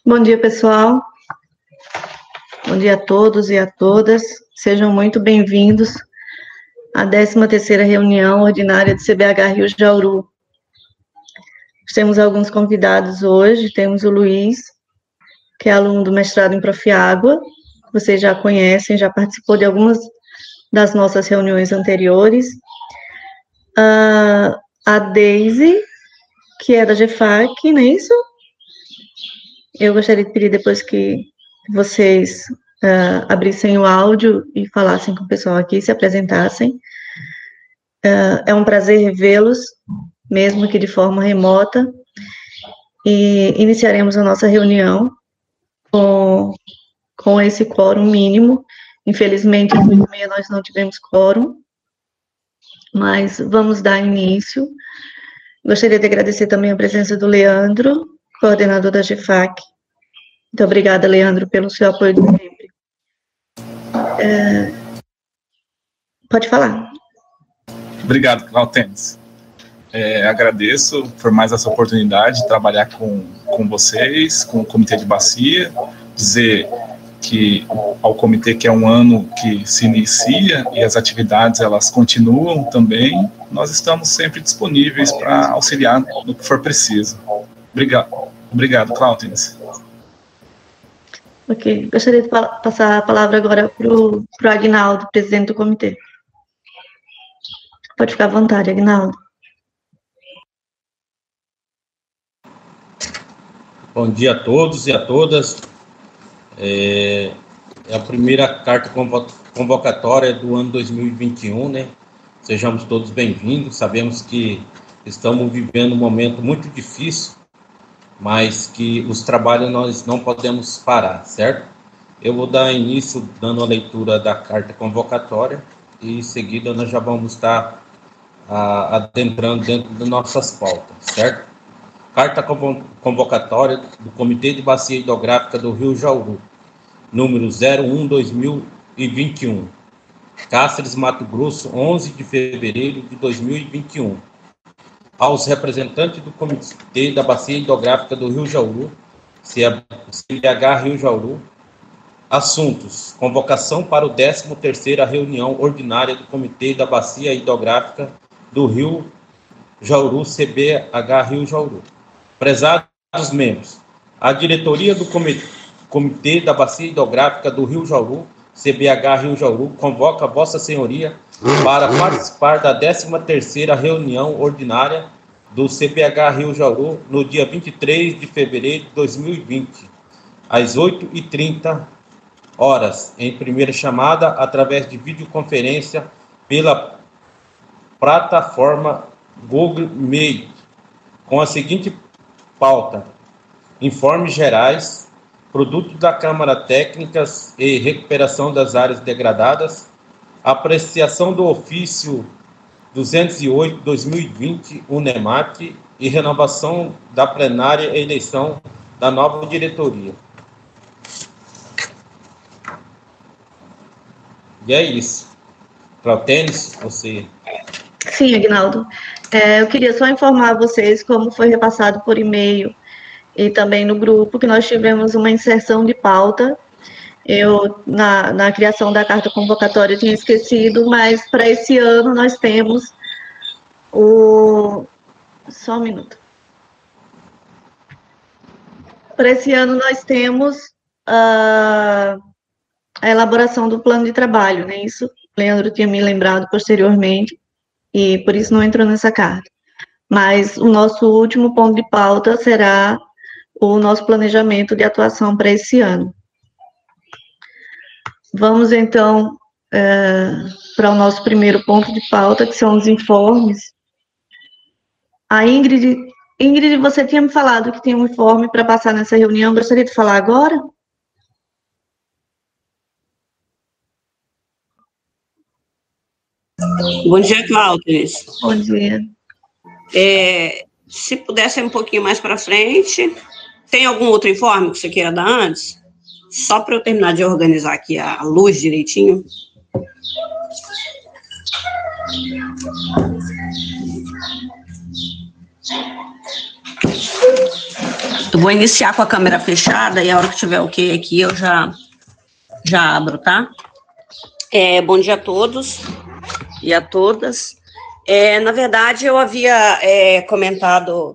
Bom dia, pessoal. Bom dia a todos e a todas. Sejam muito bem-vindos à 13ª reunião ordinária do CBH Rio Jauru. Temos alguns convidados hoje. Temos o Luiz, que é aluno do mestrado em Profiágua. Vocês já conhecem, já participou de algumas das nossas reuniões anteriores. A Deise, que é da GFAC, não é isso? Eu gostaria de pedir depois que vocês abrissem o áudio e falassem com o pessoal aqui, se apresentassem. É um prazer revê-los, mesmo que de forma remota, e iniciaremos a nossa reunião com esse quórum mínimo. Infelizmente, às 8h30 nós não tivemos quórum, mas vamos dar início. Gostaria de agradecer também a presença do Leandro, coordenador da GFAC. Muito obrigada, Leandro, pelo seu apoio de sempre. Pode falar. Obrigado, Clautenes. Agradeço por mais essa oportunidade de trabalhar com vocês, com o Comitê de Bacia, dizer que ao comitê que é um ano que se inicia e as atividades elas continuam também, nós estamos sempre disponíveis para auxiliar no que for preciso. Obrigado, Clautenes. Ok, gostaria de passar a palavra agora para o Aguinaldo, presidente do comitê. Pode ficar à vontade, Aguinaldo. Bom dia a todos e a todas. É a primeira carta convocatória do ano 2021, né? Sejamos todos bem-vindos. Sabemos que estamos vivendo um momento muito difícil, mas que os trabalhos nós não podemos parar, certo? Eu vou dar início dando a leitura da carta convocatória e em seguida nós já vamos estar adentrando dentro das nossas pautas, certo? Carta convocatória do Comitê de Bacia Hidrográfica do Rio Jauru, número 01/2021, Cáceres, Mato Grosso, 11 de fevereiro de 2021. Aos representantes do Comitê da Bacia Hidrográfica do Rio Jauru, CBH Rio Jauru, assuntos: convocação para o 13ª reunião ordinária do Comitê da Bacia Hidrográfica do Rio Jauru, CBH Rio Jauru. Prezados membros, a diretoria do Comitê da Bacia Hidrográfica do Rio Jauru, CBH Rio Jauru, convoca Vossa Senhoria para participar da 13ª reunião ordinária do CBH Rio Jauru no dia 23 de fevereiro de 2020, às 8h30, em primeira chamada, através de videoconferência pela plataforma Google Meet, com a seguinte pauta: informes gerais, produtos da Câmara Técnicas e recuperação das áreas degradadas, apreciação do ofício 208/2020, UNEMAT, e renovação da plenária e eleição da nova diretoria. E é isso. Clautenes, você... Sim, Aguinaldo. Eu queria só informar vocês, como foi repassado por e-mail e também no grupo, que nós tivemos uma inserção de pauta. Eu, na criação da carta convocatória, tinha esquecido, mas para esse ano nós temos Só um minuto. Para esse ano nós temos a elaboração do plano de trabalho, né? Isso o Leandro tinha me lembrado posteriormente, e por isso não entrou nessa carta. Mas o nosso último ponto de pauta será o nosso planejamento de atuação para esse ano. Vamos, então, para o nosso primeiro ponto de pauta, que são os informes. A Ingrid, você tinha me falado que tinha um informe para passar nessa reunião, gostaria de falar agora? Bom dia, Cláudia. Bom dia. Se pudesse ir um pouquinho mais para frente, tem algum outro informe que você queira dar antes? Só para eu terminar de organizar aqui a luz direitinho. Eu vou iniciar com a câmera fechada e a hora que tiver ok aqui eu já abro, tá? Bom dia a todos e a todas. Na verdade, eu havia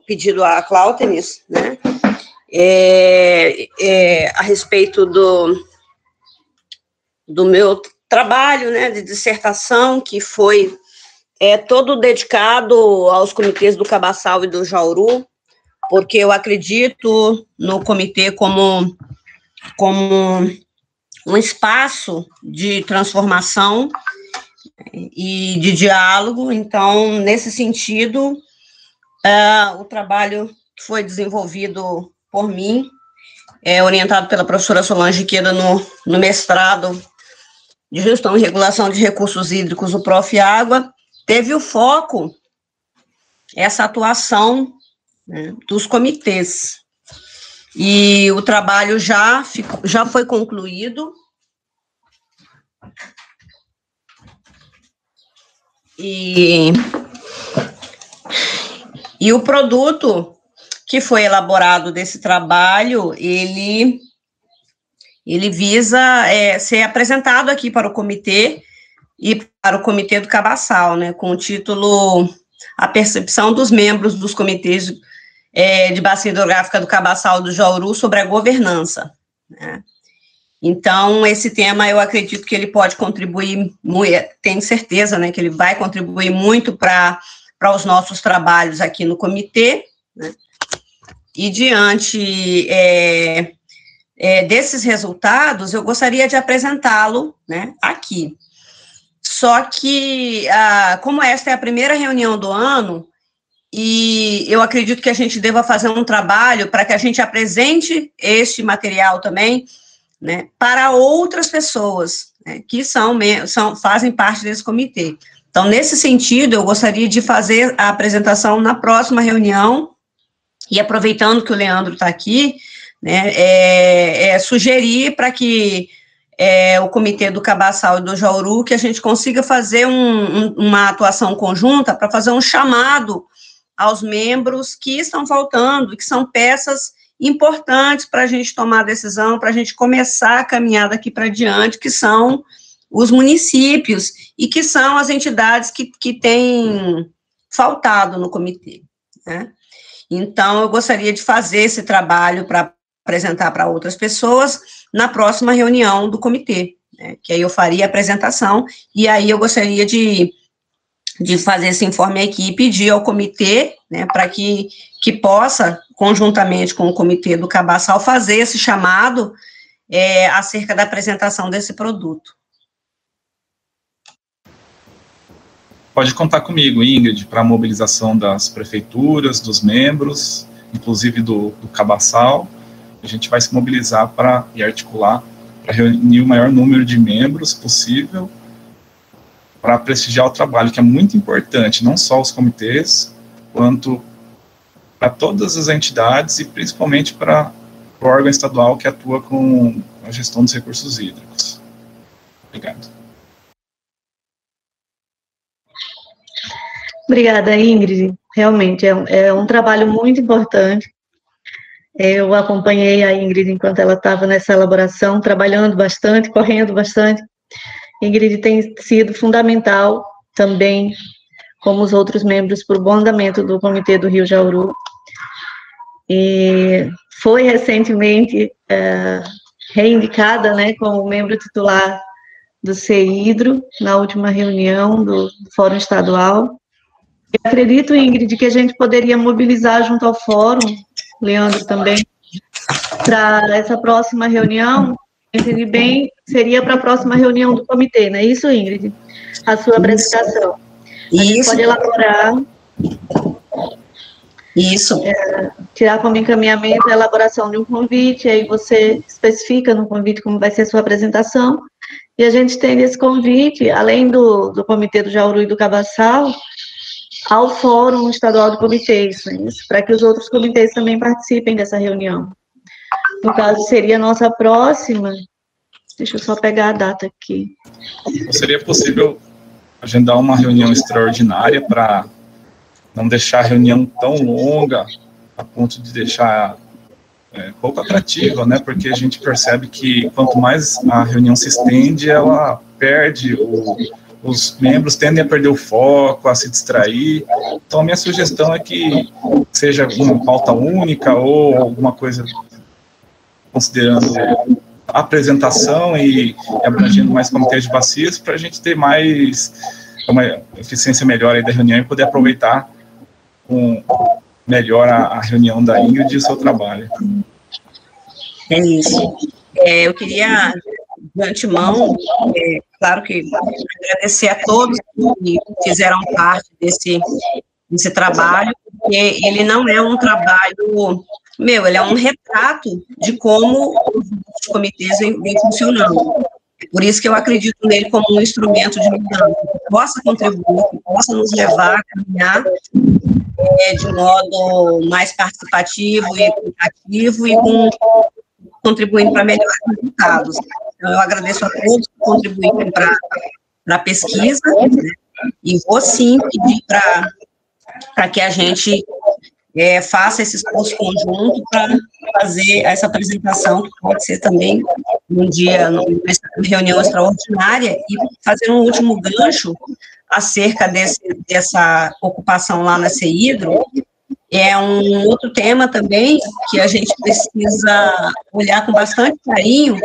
pedido a Cláutenes, né, a respeito do meu trabalho, né, de dissertação, que foi todo dedicado aos comitês do Cabaçal e do Jauru, porque eu acredito no comitê como um espaço de transformação e de diálogo. Então, nesse sentido, o trabalho que foi desenvolvido por mim, orientado pela professora Solange Queda no mestrado de Gestão e Regulação de Recursos Hídricos do Prof. Água, teve o foco, essa atuação, né, dos comitês. E o trabalho já foi concluído. E o produto que foi elaborado desse trabalho, ele visa ser apresentado aqui para o comitê e para o comitê do Cabaçal, né, com o título A Percepção dos Membros dos Comitês de Bacia Hidrográfica do Cabaçal e do Jauru sobre a Governança, né. Então, esse tema, eu acredito que ele pode contribuir, tenho certeza, né, que ele vai contribuir muito para os nossos trabalhos aqui no comitê, né, e diante desses resultados, eu gostaria de apresentá-lo, né, aqui. Só que, como esta é a primeira reunião do ano, e eu acredito que a gente deva fazer um trabalho para que a gente apresente este material também, né, para outras pessoas, né, que fazem parte desse comitê. Então, nesse sentido, eu gostaria de fazer a apresentação na próxima reunião, e aproveitando que o Leandro está aqui, né, sugerir para que o comitê do Cabaçal e do Jauru, que a gente consiga fazer uma atuação conjunta para fazer um chamado aos membros que estão faltando, que são peças importantes para a gente tomar a decisão, para a gente começar a caminhar daqui para diante, que são os municípios e que são as entidades que têm faltado no comitê, né? Então, eu gostaria de fazer esse trabalho para apresentar para outras pessoas na próxima reunião do comitê, né, que aí eu faria a apresentação, e aí eu gostaria de fazer esse informe aqui e pedir ao comitê, né, para que possa, conjuntamente com o comitê do Cabaçal, fazer esse chamado acerca da apresentação desse produto. Pode contar comigo, Ingrid, para a mobilização das prefeituras, dos membros, inclusive do Cabaçal. A gente vai se mobilizar e articular para reunir o maior número de membros possível para prestigiar o trabalho, que é muito importante, não só os comitês, quanto para todas as entidades e principalmente para o órgão estadual que atua com a gestão dos recursos hídricos. Obrigado. Obrigada, Ingrid. Realmente é um trabalho muito importante. Eu acompanhei a Ingrid enquanto ela estava nessa elaboração, trabalhando bastante, correndo bastante. Ingrid tem sido fundamental também, como os outros membros, para o bom andamento do Comitê do Rio Jauru. E foi recentemente reindicada, né, como membro titular do CEHIDRO, na última reunião do Fórum Estadual. Eu acredito, Ingrid, que a gente poderia mobilizar junto ao Fórum, Leandro também, para essa próxima reunião. Entendi bem, seria para a próxima reunião do comitê, não é isso, Ingrid? A sua apresentação. A gente pode elaborar. Isso. Tirar como encaminhamento a elaboração de um convite, aí você especifica no convite como vai ser a sua apresentação, e a gente tem esse convite, além do Comitê do Jauru e do Cabaçal, ao Fórum Estadual de Comitês, né, para que os outros comitês também participem dessa reunião. No caso, seria a nossa próxima, deixa eu só pegar a data aqui. Seria possível agendar uma reunião extraordinária para não deixar a reunião tão longa, a ponto de deixar pouco atrativa, né? Porque a gente percebe que quanto mais a reunião se estende, ela perde, os membros tendem a perder o foco, a se distrair. Então, a minha sugestão é que seja uma pauta única ou alguma coisa considerando a apresentação e abrangendo mais comitês de bacias para a gente ter uma eficiência melhor aí da reunião e poder aproveitar melhor a reunião da Ingrid e o seu trabalho. É isso. Eu queria, de antemão, claro que agradecer a todos que fizeram parte desse trabalho, porque ele não é um trabalho ele é um retrato de como os comitês vêm funcionando. Por isso que eu acredito nele como um instrumento de mudança, que possa contribuir, que possa nos levar a caminhar de modo mais participativo e educativo e contribuindo para melhores resultados. Então, eu agradeço a todos que contribuíram para a pesquisa, né, e vou sim pedir para que a gente faça esse esforço conjunto para fazer essa apresentação, que pode ser também numa reunião extraordinária, e fazer um último gancho acerca dessa ocupação lá na CEIDRO. É um outro tema também que a gente precisa olhar com bastante carinho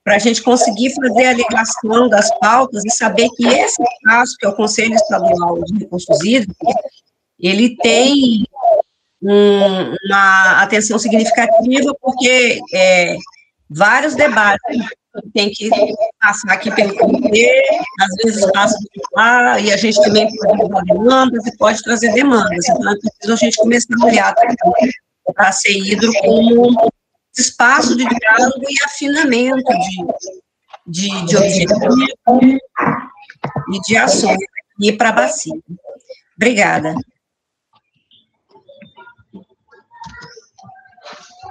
para a gente conseguir fazer a ligação das pautas e saber que esse espaço, que é o Conselho Estadual de Recursos Hídricos, ele tem uma atenção significativa, porque vários debates tem que passar aqui pelo comitê, às vezes passa por lá, e a gente também pode levar demandas e pode trazer demandas. Então, é preciso a gente começar a olhar para a CEIDRO como espaço de diálogo e afinamento de objetivos e de ações e para a bacia. Obrigada.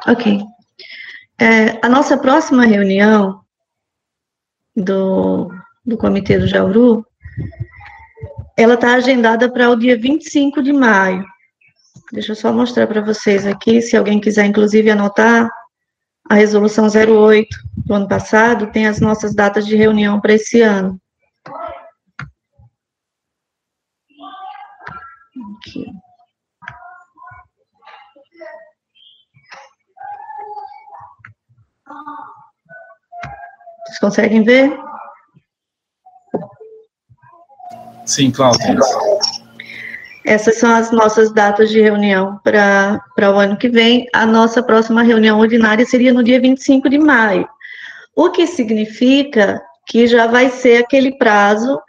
Ok. A nossa próxima reunião do Comitê do Jauru, ela está agendada para o dia 25 de maio. Deixa eu só mostrar para vocês aqui, se alguém quiser, inclusive, anotar, a resolução 08 do ano passado tem as nossas datas de reunião para esse ano. Aqui. Vocês conseguem ver? Sim, Cláudia. Essas são as nossas datas de reunião para o ano que vem. A nossa próxima reunião ordinária seria no dia 25 de maio, o que significa que já vai ser aquele prazo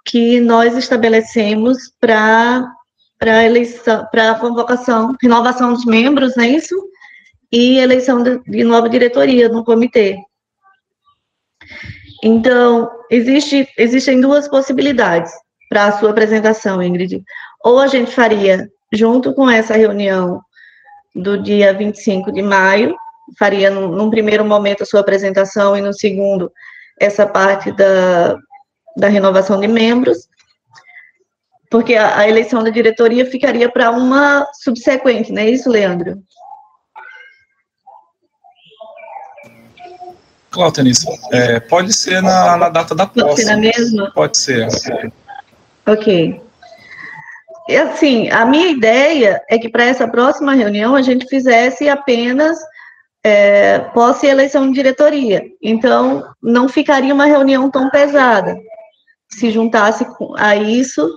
que nós estabelecemos para a eleição, para a convocação, renovação dos membros, não é isso? E eleição de nova diretoria no comitê. Então, existem duas possibilidades para a sua apresentação, Ingrid. Ou a gente faria, junto com essa reunião do dia 25 de maio, faria num primeiro momento a sua apresentação e no segundo essa parte da renovação de membros, porque a eleição da diretoria ficaria para uma subsequente, não é isso, Leandro? Cláudia, pode ser na data da posse. Pode ser na mesma? Pode ser. Ok. E assim, a minha ideia é que para essa próxima reunião a gente fizesse apenas posse e eleição de diretoria. Então, não ficaria uma reunião tão pesada, se juntasse a isso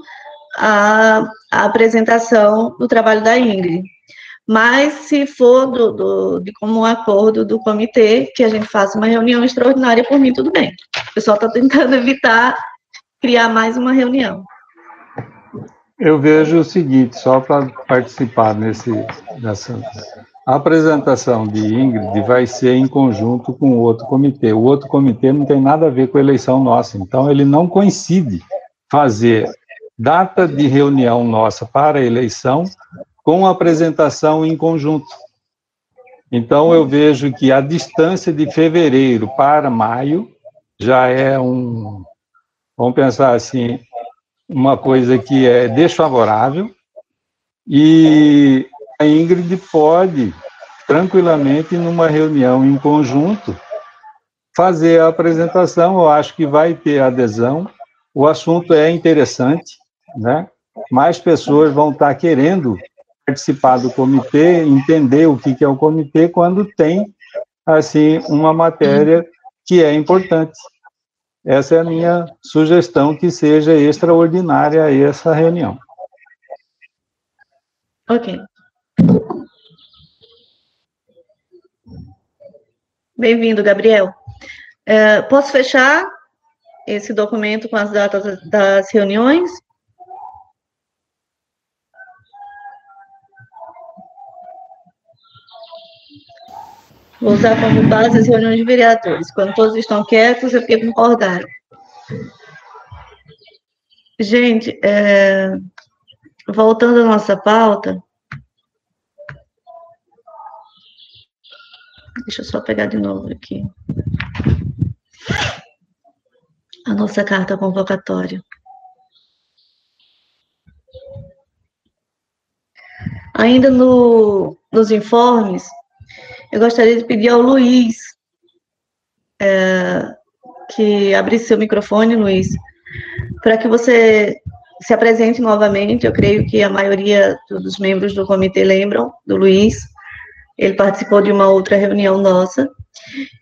a apresentação do trabalho da Ingrid. Mas, se for de comum acordo do comitê, que a gente faça uma reunião extraordinária, por mim, tudo bem. O pessoal está tentando evitar criar mais uma reunião. Eu vejo o seguinte, só para participar a apresentação de Ingrid vai ser em conjunto com o outro comitê. O outro comitê não tem nada a ver com a eleição nossa, então ele não coincide fazer data de reunião nossa para a eleição com a apresentação em conjunto. Então, eu vejo que a distância de fevereiro para maio já é vamos pensar assim, uma coisa que é desfavorável, e a Ingrid pode tranquilamente, numa reunião em conjunto, fazer a apresentação. Eu acho que vai ter adesão, o assunto é interessante, né? Mais pessoas vão estar querendo participar do comitê, entender o que é o comitê, quando tem, assim, uma matéria que é importante. Essa é a minha sugestão, que seja extraordinária essa reunião. Ok. Bem-vindo, Gabriel. Posso fechar esse documento com as datas das reuniões? Vou usar como base as reuniões de vereadores. Quando todos estão quietos, é porque concordaram. Gente, voltando à nossa pauta, deixa eu só pegar de novo aqui a nossa carta convocatória. Ainda nos informes, eu gostaria de pedir ao Luiz que abrisse seu microfone, Luiz, para que você se apresente novamente. Eu creio que a maioria dos membros do comitê lembram do Luiz. Ele participou de uma outra reunião nossa.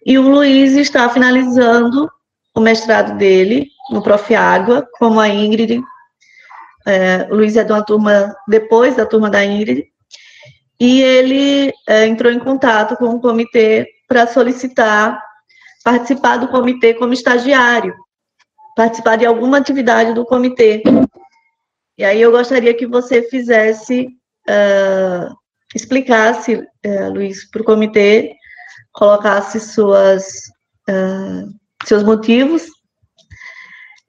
E o Luiz está finalizando o mestrado dele no Profiágua, como a Ingrid. O Luiz é de uma turma depois da turma da Ingrid. E ele entrou em contato com o comitê para solicitar participar do comitê como estagiário, participar de alguma atividade do comitê. E aí eu gostaria que você fizesse, explicasse, Luiz, para o comitê, colocasse seus motivos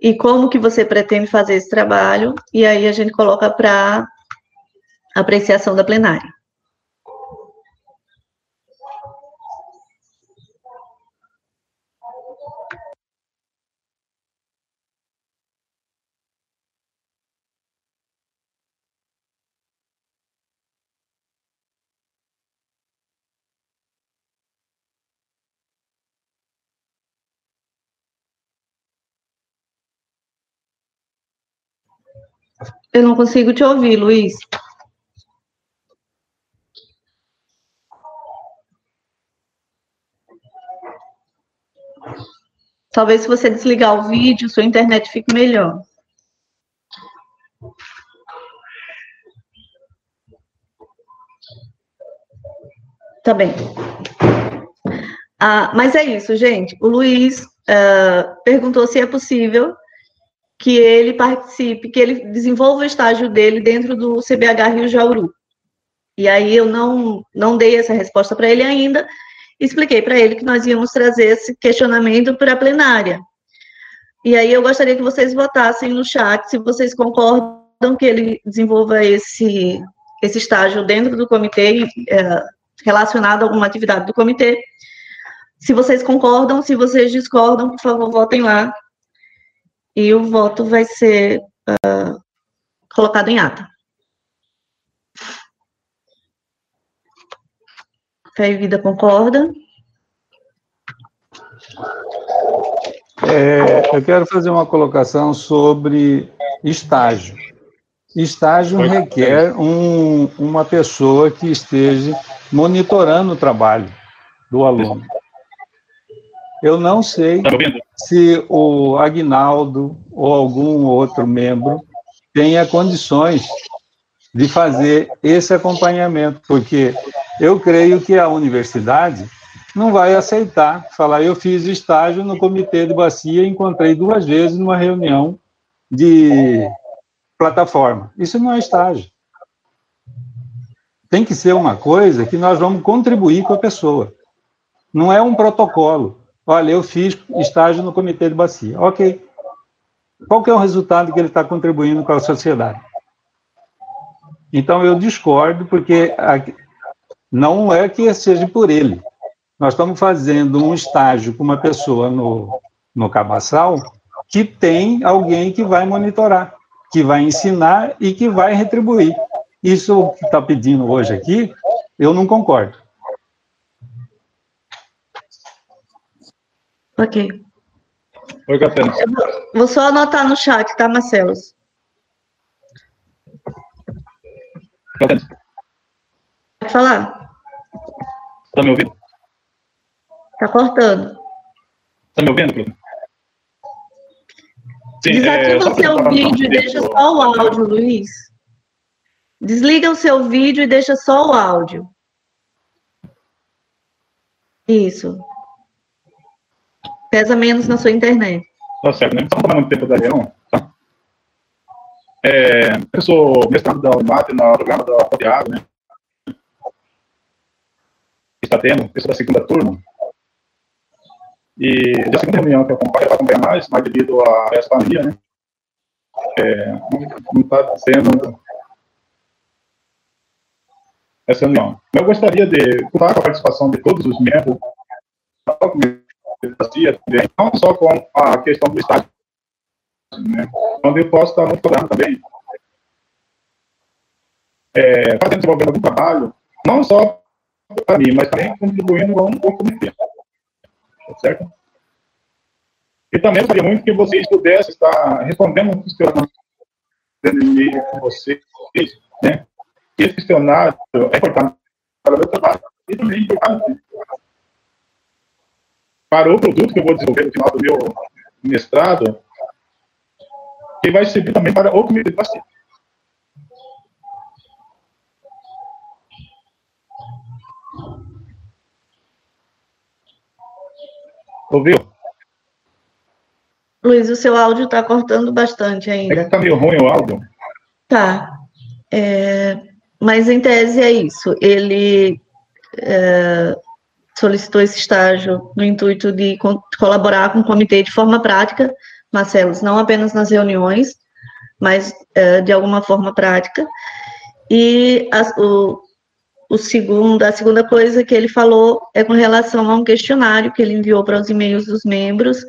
e como que você pretende fazer esse trabalho, e aí a gente coloca para apreciação da plenária. Eu não consigo te ouvir, Luiz. Talvez se você desligar o vídeo, sua internet fique melhor. Tá bem. Mas é isso, gente. O Luiz perguntou se é possível que ele participe, que ele desenvolva o estágio dele dentro do CBH Rio Jauru. E aí eu não dei essa resposta para ele ainda, expliquei para ele que nós íamos trazer esse questionamento para a plenária. E aí eu gostaria que vocês votassem no chat se vocês concordam que ele desenvolva esse estágio dentro do comitê, relacionado a alguma atividade do comitê. Se vocês concordam, se vocês discordam, por favor, votem lá. E o voto vai ser colocado em ata. Fé e Vida concorda? Eu quero fazer uma colocação sobre estágio. Estágio requer uma pessoa que esteja monitorando o trabalho do aluno. Eu não sei se o Aguinaldo ou algum outro membro tenha condições de fazer esse acompanhamento, porque eu creio que a universidade não vai aceitar falar: eu fiz estágio no comitê de bacia e encontrei 2 vezes numa reunião de plataforma. Isso não é estágio. Tem que ser uma coisa que nós vamos contribuir com a pessoa. Não é um protocolo. Olha, eu fiz estágio no comitê de bacia. Ok. Qual que é o resultado que ele está contribuindo com a sociedade? Então, eu discordo, porque não é que seja por ele. Nós estamos fazendo um estágio com uma pessoa no Cabaçal que tem alguém que vai monitorar, que vai ensinar e que vai retribuir. Isso que está pedindo hoje aqui, eu não concordo. Ok. Oi, Catene. Vou só anotar no chat, tá, Marcelo? Catene, Pode falar. tá me ouvindo? Tá cortando. Tá me ouvindo, Bruno? Sim, Desativa o seu vídeo e deixa só o áudio, Luiz. Desliga o seu vídeo e deixa só o áudio. Isso. Pesa menos na sua internet. Tá certo, né? Não vamos tomar muito tempo da reunião, tá? Eu sou mestrado da UNIMAT, no programa da Copiado, né? Está tendo, eu sou da segunda turma. E da segunda reunião que eu acompanho mais devido a essa pandemia, né? Não está sendo essa reunião. Eu gostaria de contar com a participação de todos os membros da comunidade, não só com a questão do estágio, né? Onde eu posso estar no programa também, fazendo, desenvolvendo algum trabalho, não só para mim, mas também contribuindo com o comitê. Certo? E também gostaria muito que vocês pudessem estar respondendo os questionários com vocês, né? E esse questionário é importante para o meu trabalho e também é importante para o produto que eu vou desenvolver no final do meu mestrado, que vai servir também para o comitê de bacia. Ouviu? Luiz, o seu áudio está cortando bastante ainda. É que está meio ruim o áudio. Tá. Mas, em tese, é isso. Ele solicitou esse estágio no intuito de colaborar com o comitê de forma prática, Marcelo, não apenas nas reuniões, mas de alguma forma prática. E a segunda coisa que ele falou é com relação a um questionário que ele enviou para os e-mails dos membros,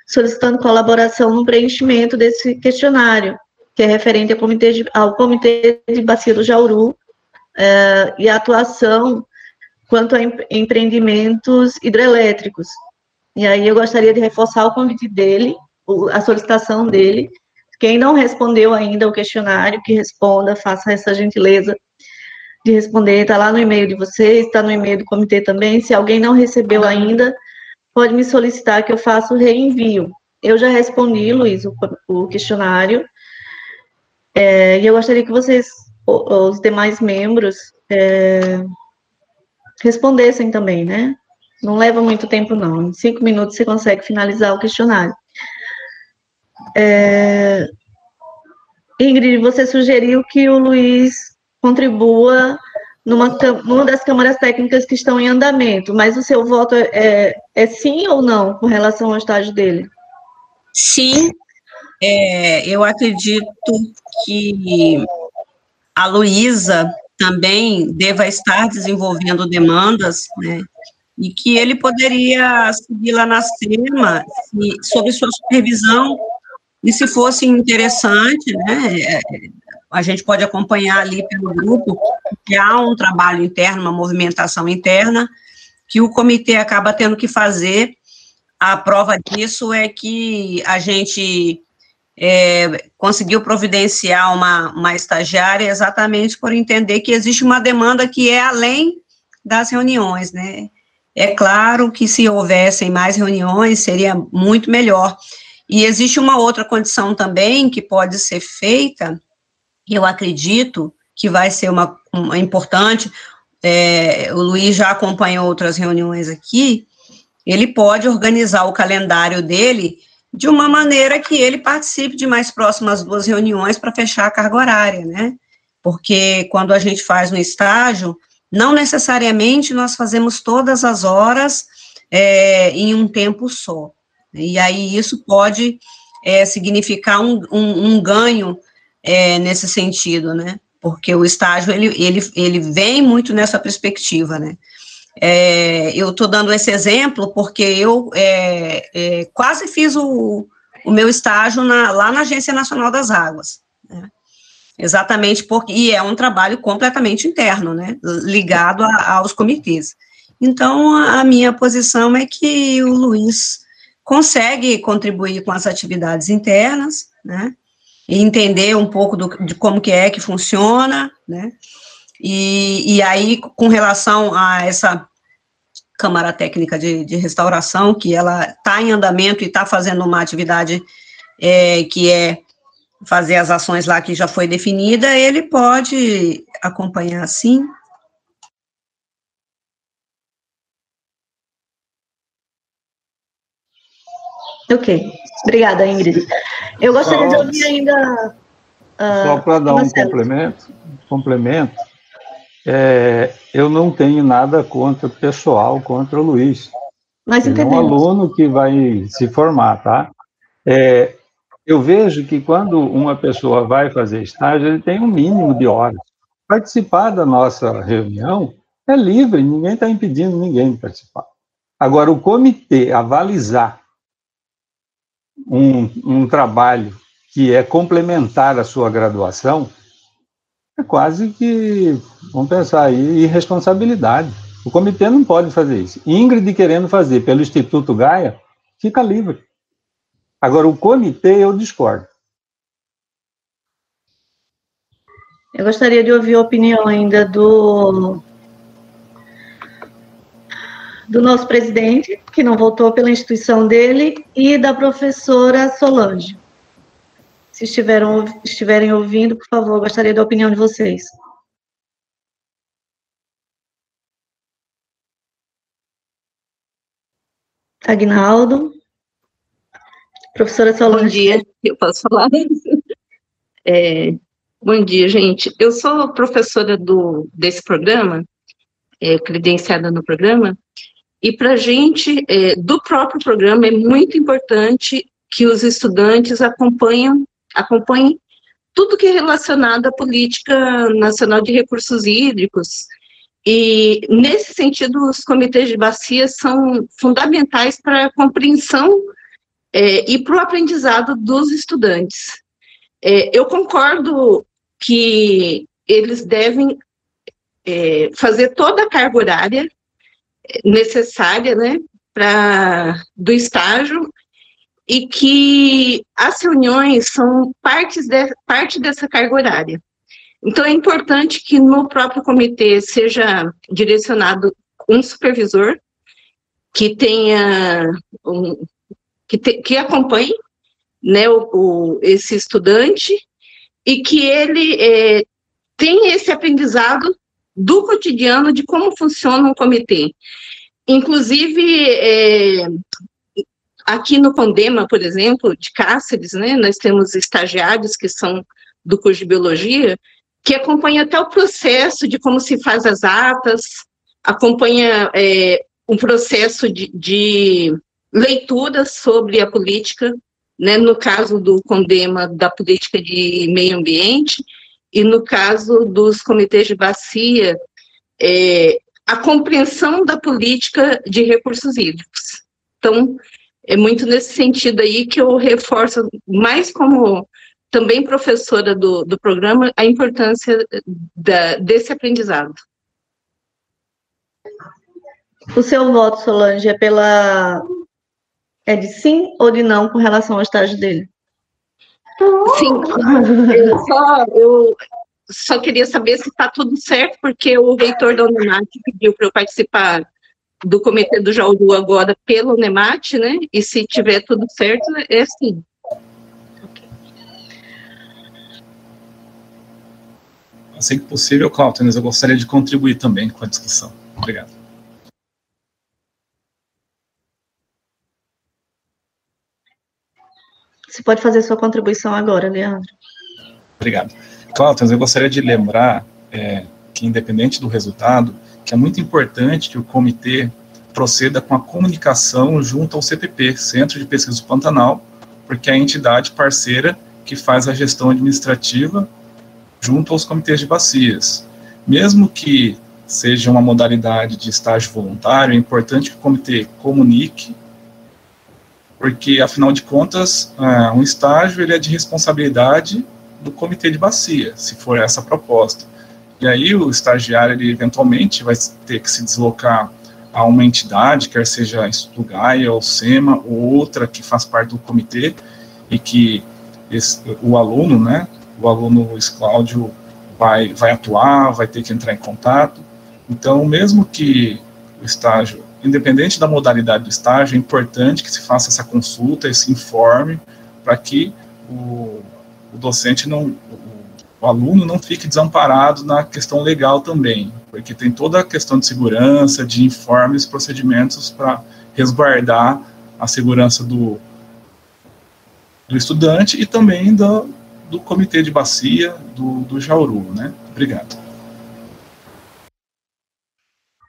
solicitando colaboração no preenchimento desse questionário, que é referente ao Comitê de Bacia do Jauru, e a atuação quanto a empreendimentos hidrelétricos. E aí eu gostaria de reforçar o convite dele, a solicitação dele. Quem não respondeu ainda o questionário, que responda, faça essa gentileza de responder, está lá no e-mail de vocês, está no e-mail do comitê também. Se alguém não recebeu ainda, pode me solicitar que eu faça o reenvio. Eu já respondi, Luiz, o questionário, e eu gostaria que vocês, os demais membros, respondessem também, né? Não leva muito tempo, não. Em 5 minutos você consegue finalizar o questionário. Ingrid, você sugeriu que o Luiz contribua numa das câmaras técnicas que estão em andamento, mas o seu voto é sim ou não com relação ao estágio dele? Sim, eu acredito que a Luísa também deva estar desenvolvendo demandas, né, e que ele poderia seguir lá na SEMA, sob sua supervisão, e se fosse interessante, né, a gente pode acompanhar ali pelo grupo, que há um trabalho interno, uma movimentação interna, que o comitê acaba tendo que fazer. A prova disso é que a gente conseguiu providenciar uma estagiária exatamente por entender que existe uma demanda que é além das reuniões, né? É claro que se houvessem mais reuniões, seria muito melhor. E existe uma outra condição também que pode ser feita, eu acredito que vai ser uma importante, o Luiz já acompanhou outras reuniões aqui, ele pode organizar o calendário dele de uma maneira que ele participe de mais próximas 2 reuniões para fechar a carga horária, né? Porque quando a gente faz um estágio, não necessariamente nós fazemos todas as horas em um tempo só. E aí isso pode significar um ganho nesse sentido, né? Porque o estágio, ele vem muito nessa perspectiva, né? Eu estou dando esse exemplo porque eu quase fiz o meu estágio lá na Agência Nacional das Águas, né? Exatamente porque, e é um trabalho completamente interno, né, ligado aos comitês. Então, a minha posição é que o Luiz consegue contribuir com as atividades internas, né, e entender um pouco de como que é que funciona, né, e aí, com relação a essa Câmara Técnica de Restauração, que ela está em andamento e está fazendo uma atividade que é fazer as ações lá que já foi definida, ele pode acompanhar, sim. Ok, obrigada, Ingrid. Eu gostaria de ouvir ainda... só para dar um complemento, eu não tenho nada pessoal contra o Luiz. Nós ele é um aluno que vai se formar, tá? Eu vejo que quando uma pessoa vai fazer estágio, ele tem um mínimo de horas. Participar da nossa reunião é livre, ninguém está impedindo ninguém de participar. Agora, o comitê avalizar um trabalho que é complementar à sua graduação, é quase que, vamos pensar aí, irresponsabilidade. O comitê não pode fazer isso. Ingrid querendo fazer pelo Instituto Gaia, fica livre. Agora, o comitê, eu discordo. Eu gostaria de ouvir a opinião ainda do nosso presidente, que não voltou pela instituição dele, e da professora Solange. Se estiverem ouvindo, por favor, gostaria da opinião de vocês. Aguinaldo. Professora Solange. Bom dia, eu posso falar? Bom dia, gente. Eu sou professora desse programa, credenciada no programa, e para a gente, do próprio programa, é muito importante que os estudantes acompanhem tudo que é relacionado à política nacional de recursos hídricos, e, nesse sentido, os comitês de bacia são fundamentais para a compreensão e para o aprendizado dos estudantes. Eu concordo que eles devem fazer toda a carga horária necessária, né, do estágio, e que as reuniões são parte dessa carga horária. Então, é importante que no próprio comitê seja direcionado um supervisor que tenha que acompanhe, né, esse estudante, e que ele tenha esse aprendizado do cotidiano de como funciona um comitê. Inclusive, aqui no Condema, por exemplo, de Cáceres, né, nós temos estagiários que são do curso de Biologia, que acompanham até o processo de como se faz as atas, acompanha um processo de leituras sobre a política, né, no caso do Condema, da política de meio ambiente, e no caso dos comitês de bacia, a compreensão da política de recursos hídricos. Então, é muito nesse sentido aí que eu reforço, mais como também professora do programa, a importância desse aprendizado. O seu voto, Solange, é de sim ou de não com relação ao estágio dele? Sim. Eu só queria saber se está tudo certo, porque o reitor da Unemat pediu para eu participar do comitê do Jauru agora pelo Unemat, né? E se tiver tudo certo, é sim. Assim que possível, Cláudio, eu gostaria de contribuir também com a discussão. Obrigado. Você pode fazer sua contribuição agora, Leandro. Obrigado. Cláudio, eu gostaria de lembrar que, independente do resultado, que é muito importante que o comitê proceda com a comunicação junto ao CPP, Centro de Pesquisa do Pantanal, porque é a entidade parceira que faz a gestão administrativa junto aos comitês de bacias. Mesmo que seja uma modalidade de estágio voluntário, é importante que o comitê comunique, porque, afinal de contas, um estágio ele é de responsabilidade do comitê de bacia, se for essa a proposta. E aí o estagiário, ele eventualmente vai ter que se deslocar a uma entidade, quer seja Instituto Gaia, ou SEMA, ou outra que faz parte do comitê, e que o aluno, né, o aluno Luiz Cláudio vai atuar, vai ter que entrar em contato. Então, mesmo que o estágio, independente da modalidade do estágio, é importante que se faça essa consulta, esse informe, para que o docente o aluno não fique desamparado na questão legal também, porque tem toda a questão de segurança, de informes, procedimentos para resguardar a segurança do estudante e também do comitê de bacia do Jauru, né? Obrigado.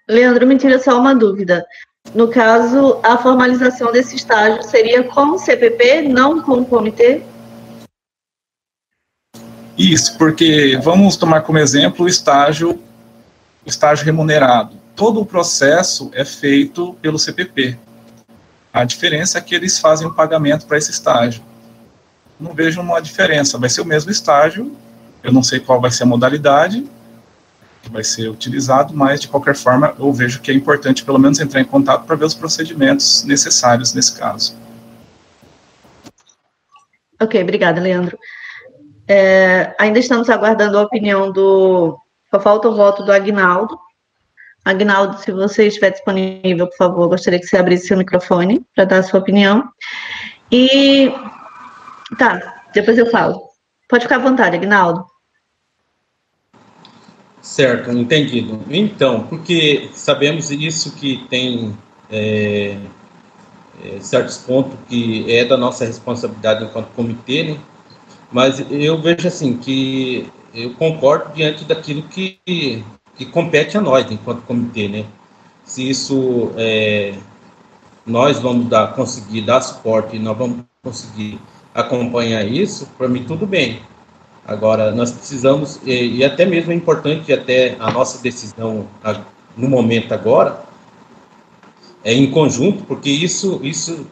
Leandro, me tira só uma dúvida. No caso, a formalização desse estágio seria com o CPP, não com o comitê? Isso, porque vamos tomar como exemplo o estágio remunerado. Todo o processo é feito pelo CPP. A diferença é que eles fazem o pagamento para esse estágio. Não vejo uma diferença, vai ser o mesmo estágio, eu não sei qual vai ser a modalidade que vai ser utilizado, mas de qualquer forma eu vejo que é importante pelo menos entrar em contato para ver os procedimentos necessários nesse caso. Ok, obrigada, Leandro. Ainda estamos aguardando a opinião só falta o voto do Aguinaldo. Aguinaldo, se você estiver disponível, por favor, gostaria que você abrisse seu microfone para dar a sua opinião. E, tá, depois eu falo. Pode ficar à vontade, Aguinaldo. Certo, entendido. Então, porque sabemos isso que tem certos pontos que é da nossa responsabilidade enquanto comitê, né? Mas eu vejo assim, que eu concordo diante daquilo que compete a nós, enquanto comitê, né? Se isso nós vamos conseguir dar suporte e nós vamos conseguir acompanhar isso, para mim tudo bem. Agora, nós precisamos, e até mesmo é importante, até a nossa decisão no momento agora, é em conjunto, porque isso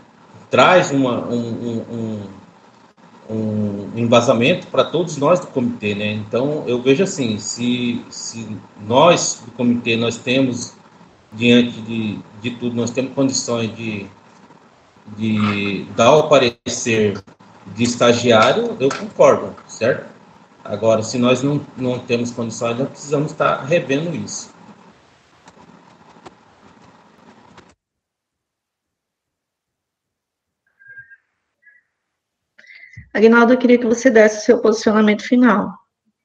traz um embasamento para todos nós do comitê, né? Então, eu vejo assim, se nós do comitê, nós temos, diante de tudo, nós temos condições de dar o parecer de estagiário, eu concordo, certo? Agora, se nós não temos condições, nós precisamos estar revendo isso. Aguinaldo, eu queria que você desse o seu posicionamento final.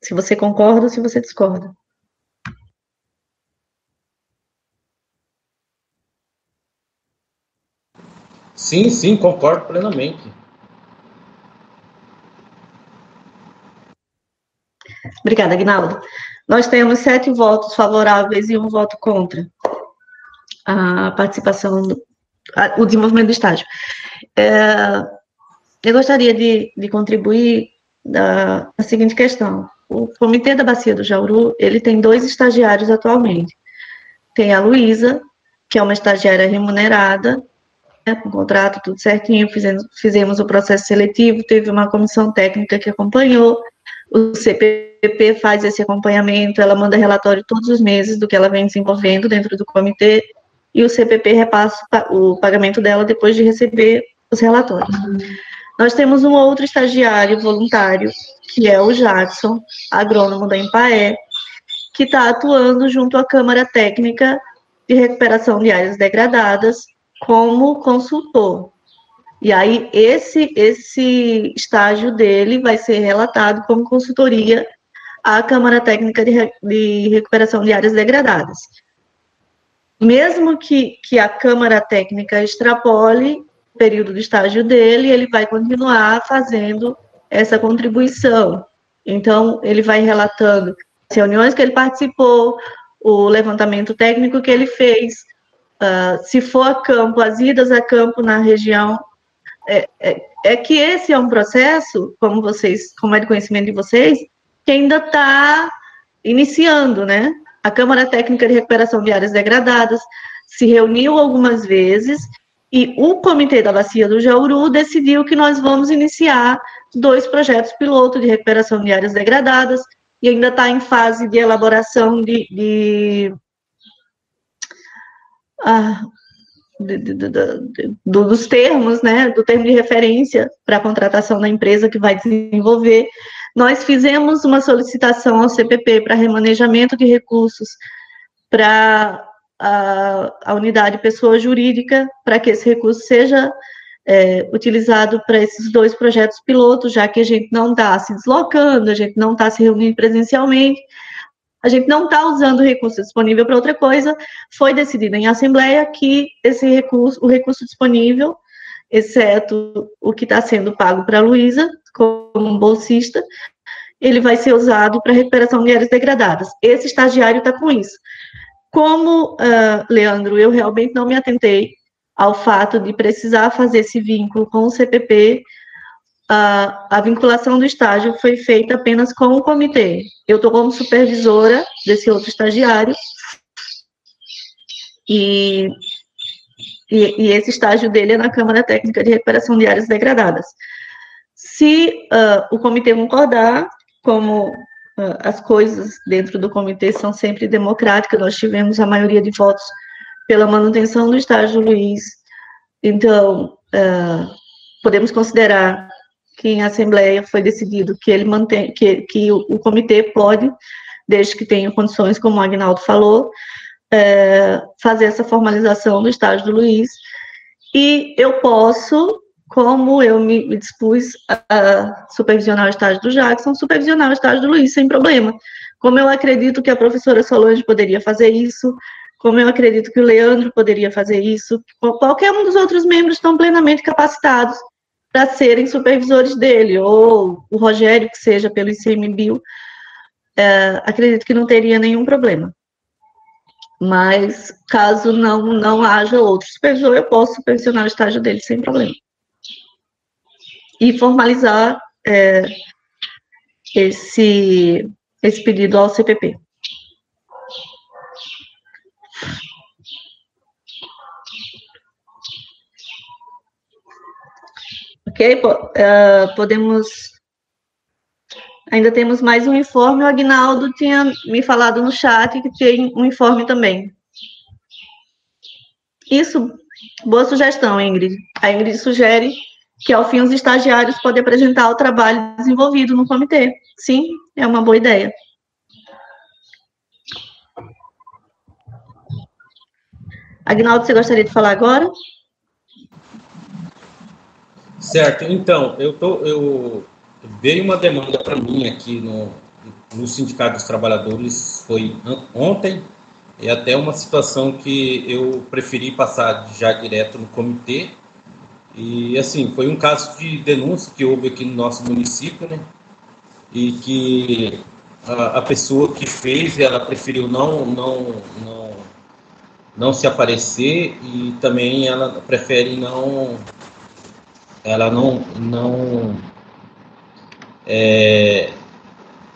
Se você concorda ou se você discorda. Sim, concordo plenamente. Obrigada, Aguinaldo. Nós temos 7 votos favoráveis e 1 voto contra a participação, o desenvolvimento do estágio. Eu gostaria de contribuir da seguinte questão. O Comitê da Bacia do Jauru, ele tem 2 estagiários atualmente. Tem a Luísa, que é uma estagiária remunerada, né, com contrato, tudo certinho, fizemos o processo seletivo, teve uma comissão técnica que acompanhou, o CPP faz esse acompanhamento, ela manda relatório todos os meses do que ela vem desenvolvendo dentro do comitê, e o CPP repassa o pagamento dela depois de receber os relatórios. Nós temos um outro estagiário voluntário, que é o Jackson, agrônomo da Empaé, que está atuando junto à Câmara Técnica de Recuperação de Áreas Degradadas como consultor. E aí, esse estágio dele vai ser relatado como consultoria à Câmara Técnica de Recuperação de Áreas Degradadas. Mesmo que a Câmara Técnica extrapole o período do estágio dele, ele vai continuar fazendo essa contribuição. Então, ele vai relatando as reuniões que ele participou, o levantamento técnico que ele fez, se for a campo, as idas a campo na região. É que esse é um processo, como é de conhecimento de vocês, que ainda está iniciando, né? A Câmara Técnica de Recuperação de Áreas Degradadas se reuniu algumas vezes e o Comitê da Bacia do Jauru decidiu que nós vamos iniciar 2 projetos piloto de recuperação de áreas degradadas e ainda está em fase de elaboração dos termos, né, do termo de referência para a contratação da empresa que vai desenvolver. Nós fizemos uma solicitação ao CPP para remanejamento de recursos para a unidade pessoa jurídica, para que esse recurso seja utilizado para esses 2 projetos pilotos, já que a gente não está se deslocando, a gente não está se reunindo presencialmente, a gente não está usando o recurso disponível para outra coisa. Foi decidido em assembleia que o recurso disponível, exceto o que está sendo pago para a Luísa, como bolsista, ele vai ser usado para recuperação de áreas degradadas. Esse estagiário está com isso. Como, Leandro, eu realmente não me atentei ao fato de precisar fazer esse vínculo com o CPP, a vinculação do estágio foi feita apenas com o comitê. Eu estou como supervisora desse outro estagiário, e esse estágio dele é na Câmara Técnica de Recuperação de Áreas Degradadas. Se o comitê concordar, como as coisas dentro do comitê são sempre democráticas, nós tivemos a maioria de votos pela manutenção do estágio Luiz, então, podemos considerar que em assembleia foi decidido que ele mantém, que o comitê pode, desde que tenha condições, como o Agnaldo falou, fazer essa formalização do estágio do Luiz, e eu posso, como eu me dispus a supervisionar o estágio do Jackson, supervisionar o estágio do Luiz sem problema. Como eu acredito que a professora Solange poderia fazer isso, como eu acredito que o Leandro poderia fazer isso, qualquer um dos outros membros estão plenamente capacitados para serem supervisores dele, ou o Rogério, que seja pelo ICMBio, acredito que não teria nenhum problema. Mas, caso não haja outro supervisor, eu posso supervisionar o estágio dele sem problema. E formalizar esse pedido ao CPP. Ok? Podemos... Ainda temos mais um informe. O Agnaldo tinha me falado no chat que tem um informe também. Isso, boa sugestão, Ingrid. A Ingrid sugere que, ao fim, os estagiários podem apresentar o trabalho desenvolvido no comitê. Sim, é uma boa ideia. Agnaldo, você gostaria de falar agora? Certo, então, veio uma demanda para mim aqui no Sindicato dos Trabalhadores, foi ontem, e até uma situação que eu preferi passar já direto no comitê, e assim, foi um caso de denúncia que houve aqui no nosso município, né, e que a pessoa que fez, ela preferiu não se aparecer, e também ela prefere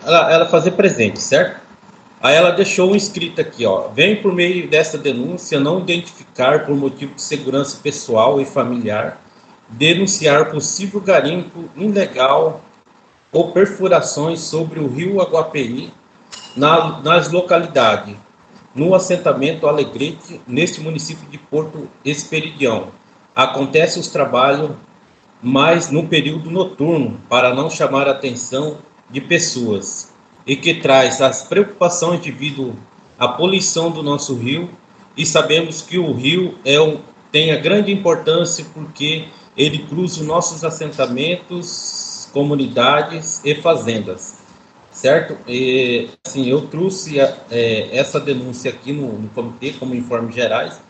ela fazer presente, certo? Aí ela deixou um escrito aqui, ó: vem por meio dessa denúncia não identificar por motivo de segurança pessoal e familiar, denunciar possível garimpo ilegal ou perfurações sobre o rio Aguapeí nas localidades, no assentamento Alegrete, neste município de Porto Esperidião. Acontece os trabalhos, mas no período noturno, para não chamar a atenção de pessoas, e que traz as preocupações devido à poluição do nosso rio, e sabemos que o rio tem a grande importância porque ele cruza os nossos assentamentos, comunidades e fazendas, certo? E, assim, eu trouxe essa denúncia aqui no comitê como informes gerais,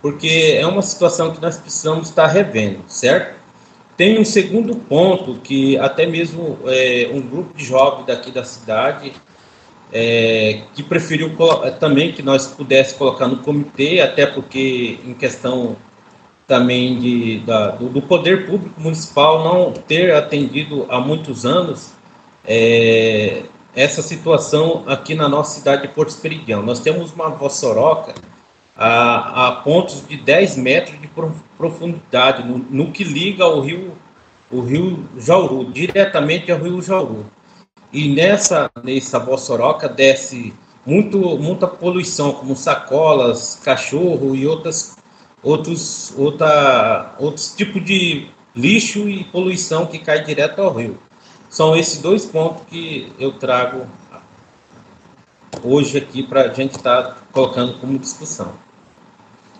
porque é uma situação que nós precisamos estar revendo, certo? Tem um segundo ponto que até mesmo um grupo de jovens daqui da cidade que preferiu também que nós pudéssemos colocar no comitê, até porque em questão também do poder público municipal não ter atendido há muitos anos essa situação aqui na nossa cidade de Porto Esperidião. Nós temos uma vossoroca a pontos de 10 metros de profundidade, no que liga ao rio Jauru, diretamente ao rio Jauru. E nessa vossoroca desce muita poluição, como sacolas, cachorro e outros tipos de lixo e poluição que cai direto ao rio. São esses dois pontos que eu trago hoje aqui para a gente estar colocando como discussão.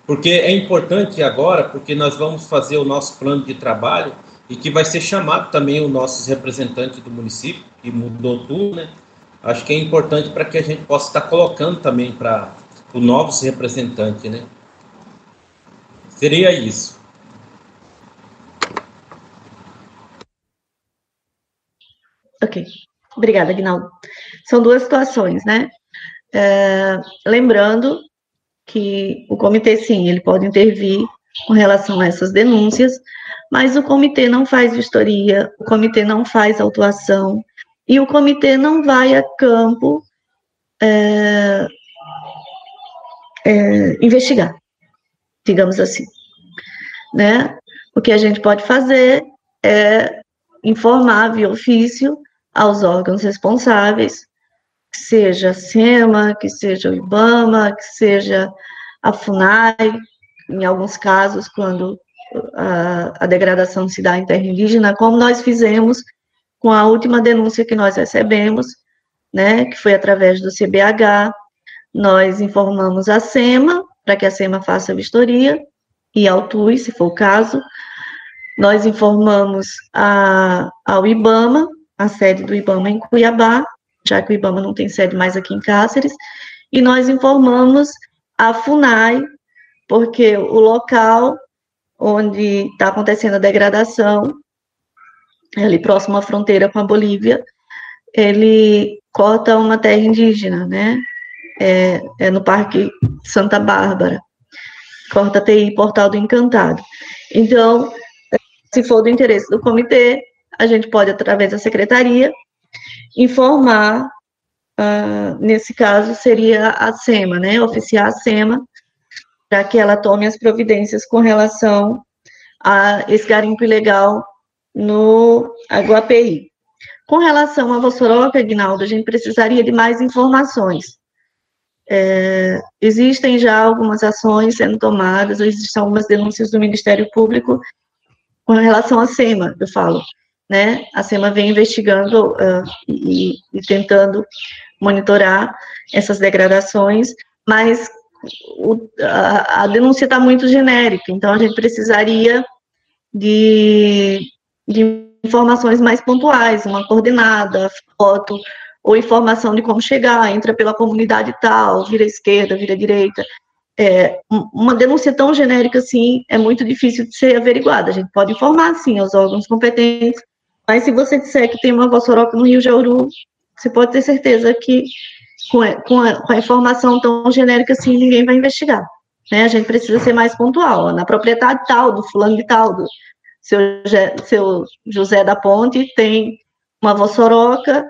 Porque é importante agora, porque nós vamos fazer o nosso plano de trabalho e que vai ser chamado também os nossos representantes do município, que mudou tudo, né? Acho que é importante para que a gente possa estar colocando também para os novos representantes, né? Seria isso. Ok. Obrigada, Aguinaldo. São duas situações, né? Lembrando que o comitê, sim, ele pode intervir com relação a essas denúncias, mas o comitê não faz vistoria, o comitê não faz autuação, e o comitê não vai a campo investigar, digamos assim, né? O que a gente pode fazer é informar via ofício aos órgãos responsáveis, que seja a SEMA, que seja o IBAMA, que seja a FUNAI, em alguns casos, quando a degradação se dá em terra indígena, como nós fizemos com a última denúncia que nós recebemos, né, que foi através do CBH. Nós informamos a SEMA, para que a SEMA faça a vistoria e autue, se for o caso. Nós informamos ao IBAMA, a sede do IBAMA em Cuiabá, já que o IBAMA não tem sede mais aqui em Cáceres, e nós informamos a FUNAI, porque o local onde está acontecendo a degradação, ali próximo à fronteira com a Bolívia, ele corta uma terra indígena, né? É no Parque Santa Bárbara, corta TI Portal do Encantado. Então, se for do interesse do comitê, a gente pode, através da secretaria, informar, nesse caso, seria a SEMA, né? Oficiar a SEMA, para que ela tome as providências com relação a esse garimpo ilegal no Aguapeí. Com relação à Vossoroca, Aguinaldo, a gente precisaria de mais informações. Existem já algumas ações sendo tomadas, existem algumas denúncias do Ministério Público com relação à SEMA, eu falo, né? A SEMA vem investigando e tentando monitorar essas degradações, mas a denúncia está muito genérica, então a gente precisaria de informações mais pontuais, uma coordenada, foto, ou informação de como chegar, entra pela comunidade tal, vira esquerda, vira direita. Uma denúncia tão genérica assim é muito difícil de ser averiguada. A gente pode informar, sim, aos órgãos competentes, mas se você disser que tem uma Vossoroca no Rio Jauru, você pode ter certeza que com a informação tão genérica assim, ninguém vai investigar, né? A gente precisa ser mais pontual, ó, na propriedade tal, do fulano de tal, do seu José da Ponte, tem uma Vossoroca,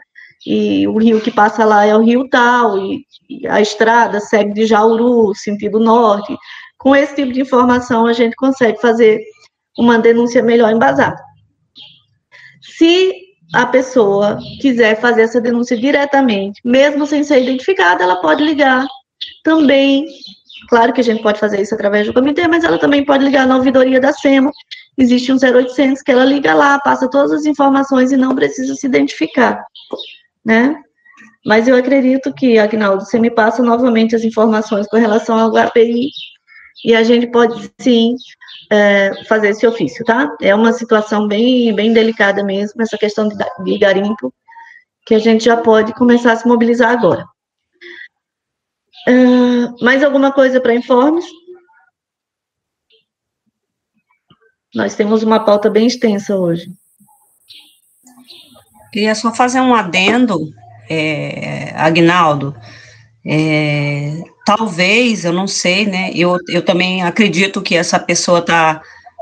e o rio que passa lá é o rio tal, e a estrada segue de Jauru, sentido norte. Com esse tipo de informação, a gente consegue fazer uma denúncia melhor embasada. Se a pessoa quiser fazer essa denúncia diretamente, mesmo sem ser identificada, ela pode ligar também. Claro que a gente pode fazer isso através do comitê, mas ela também pode ligar na ouvidoria da SEMA. Existe um 0800 que ela liga lá, passa todas as informações e não precisa se identificar, né? Mas eu acredito que, Aguinaldo, você me passa novamente as informações com relação ao HPI e a gente pode, sim, fazer esse ofício, tá? É uma situação bem, bem delicada mesmo, essa questão de garimpo, que a gente já pode começar a se mobilizar agora. Mais alguma coisa para informes? Nós temos uma pauta bem extensa hoje. Queria só fazer um adendo, Aguinaldo. Talvez, eu não sei, né? Eu também acredito que essa pessoa está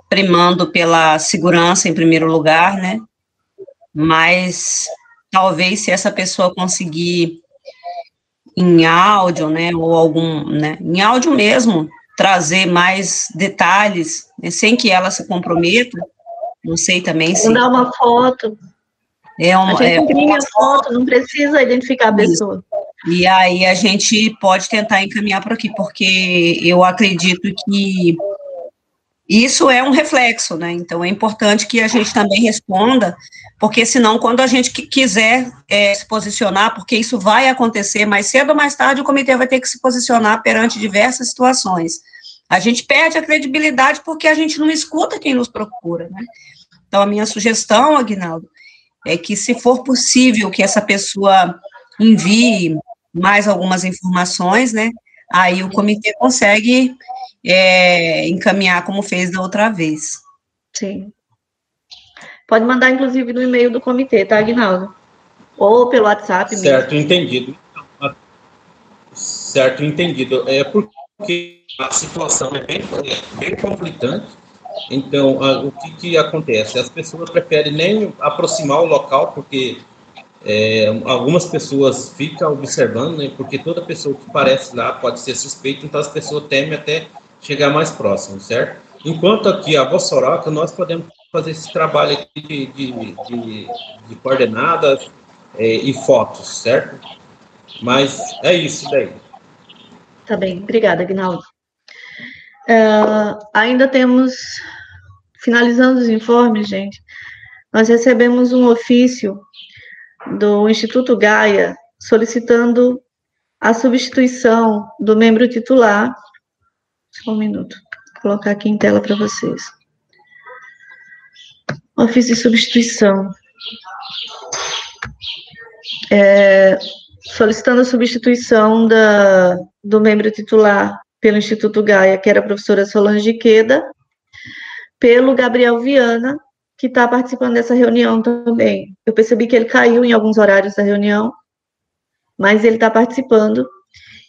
primando pela segurança em primeiro lugar, né? Mas talvez se essa pessoa conseguir em áudio, né? Ou algum, né? Em áudio mesmo, trazer mais detalhes, né, sem que ela se comprometa, não sei também se... Mandar uma foto. A gente imprime a foto, não precisa identificar a pessoa. E aí a gente pode tentar encaminhar por aqui, porque eu acredito que isso é um reflexo, né? Então é importante que a gente também responda, porque senão, quando a gente quiser se posicionar, porque isso vai acontecer mais cedo ou mais tarde, o comitê vai ter que se posicionar perante diversas situações. A gente perde a credibilidade porque a gente não escuta quem nos procura, né? Então, a minha sugestão, Aguinaldo, é que, se for possível que essa pessoa envie mais algumas informações, né? Aí o comitê consegue encaminhar como fez da outra vez. Sim. Pode mandar, inclusive, no e-mail do comitê, tá, Aguinaldo? Ou pelo WhatsApp mesmo. Certo, entendido. Certo, entendido. É porque a situação é bem conflitante. Então, o que acontece? As pessoas preferem nem aproximar o local, porque algumas pessoas ficam observando, né, porque toda pessoa que aparece lá pode ser suspeita, então as pessoas temem até chegar mais próximo, certo? Enquanto aqui a Vossoroca, nós podemos fazer esse trabalho aqui de coordenadas e fotos, certo? Mas é isso daí. Tá bem, obrigada, Aguinaldo. Ainda temos, finalizando os informes, gente, nós recebemos um ofício do Instituto Gaia solicitando a substituição do membro titular. Só um minuto, vou colocar aqui em tela para vocês. Ofício de substituição. Solicitando a substituição do membro titular pelo Instituto Gaia, que era a professora Solange Queda, pelo Gabriel Viana, que está participando dessa reunião também. Eu percebi que ele caiu em alguns horários da reunião, mas ele está participando,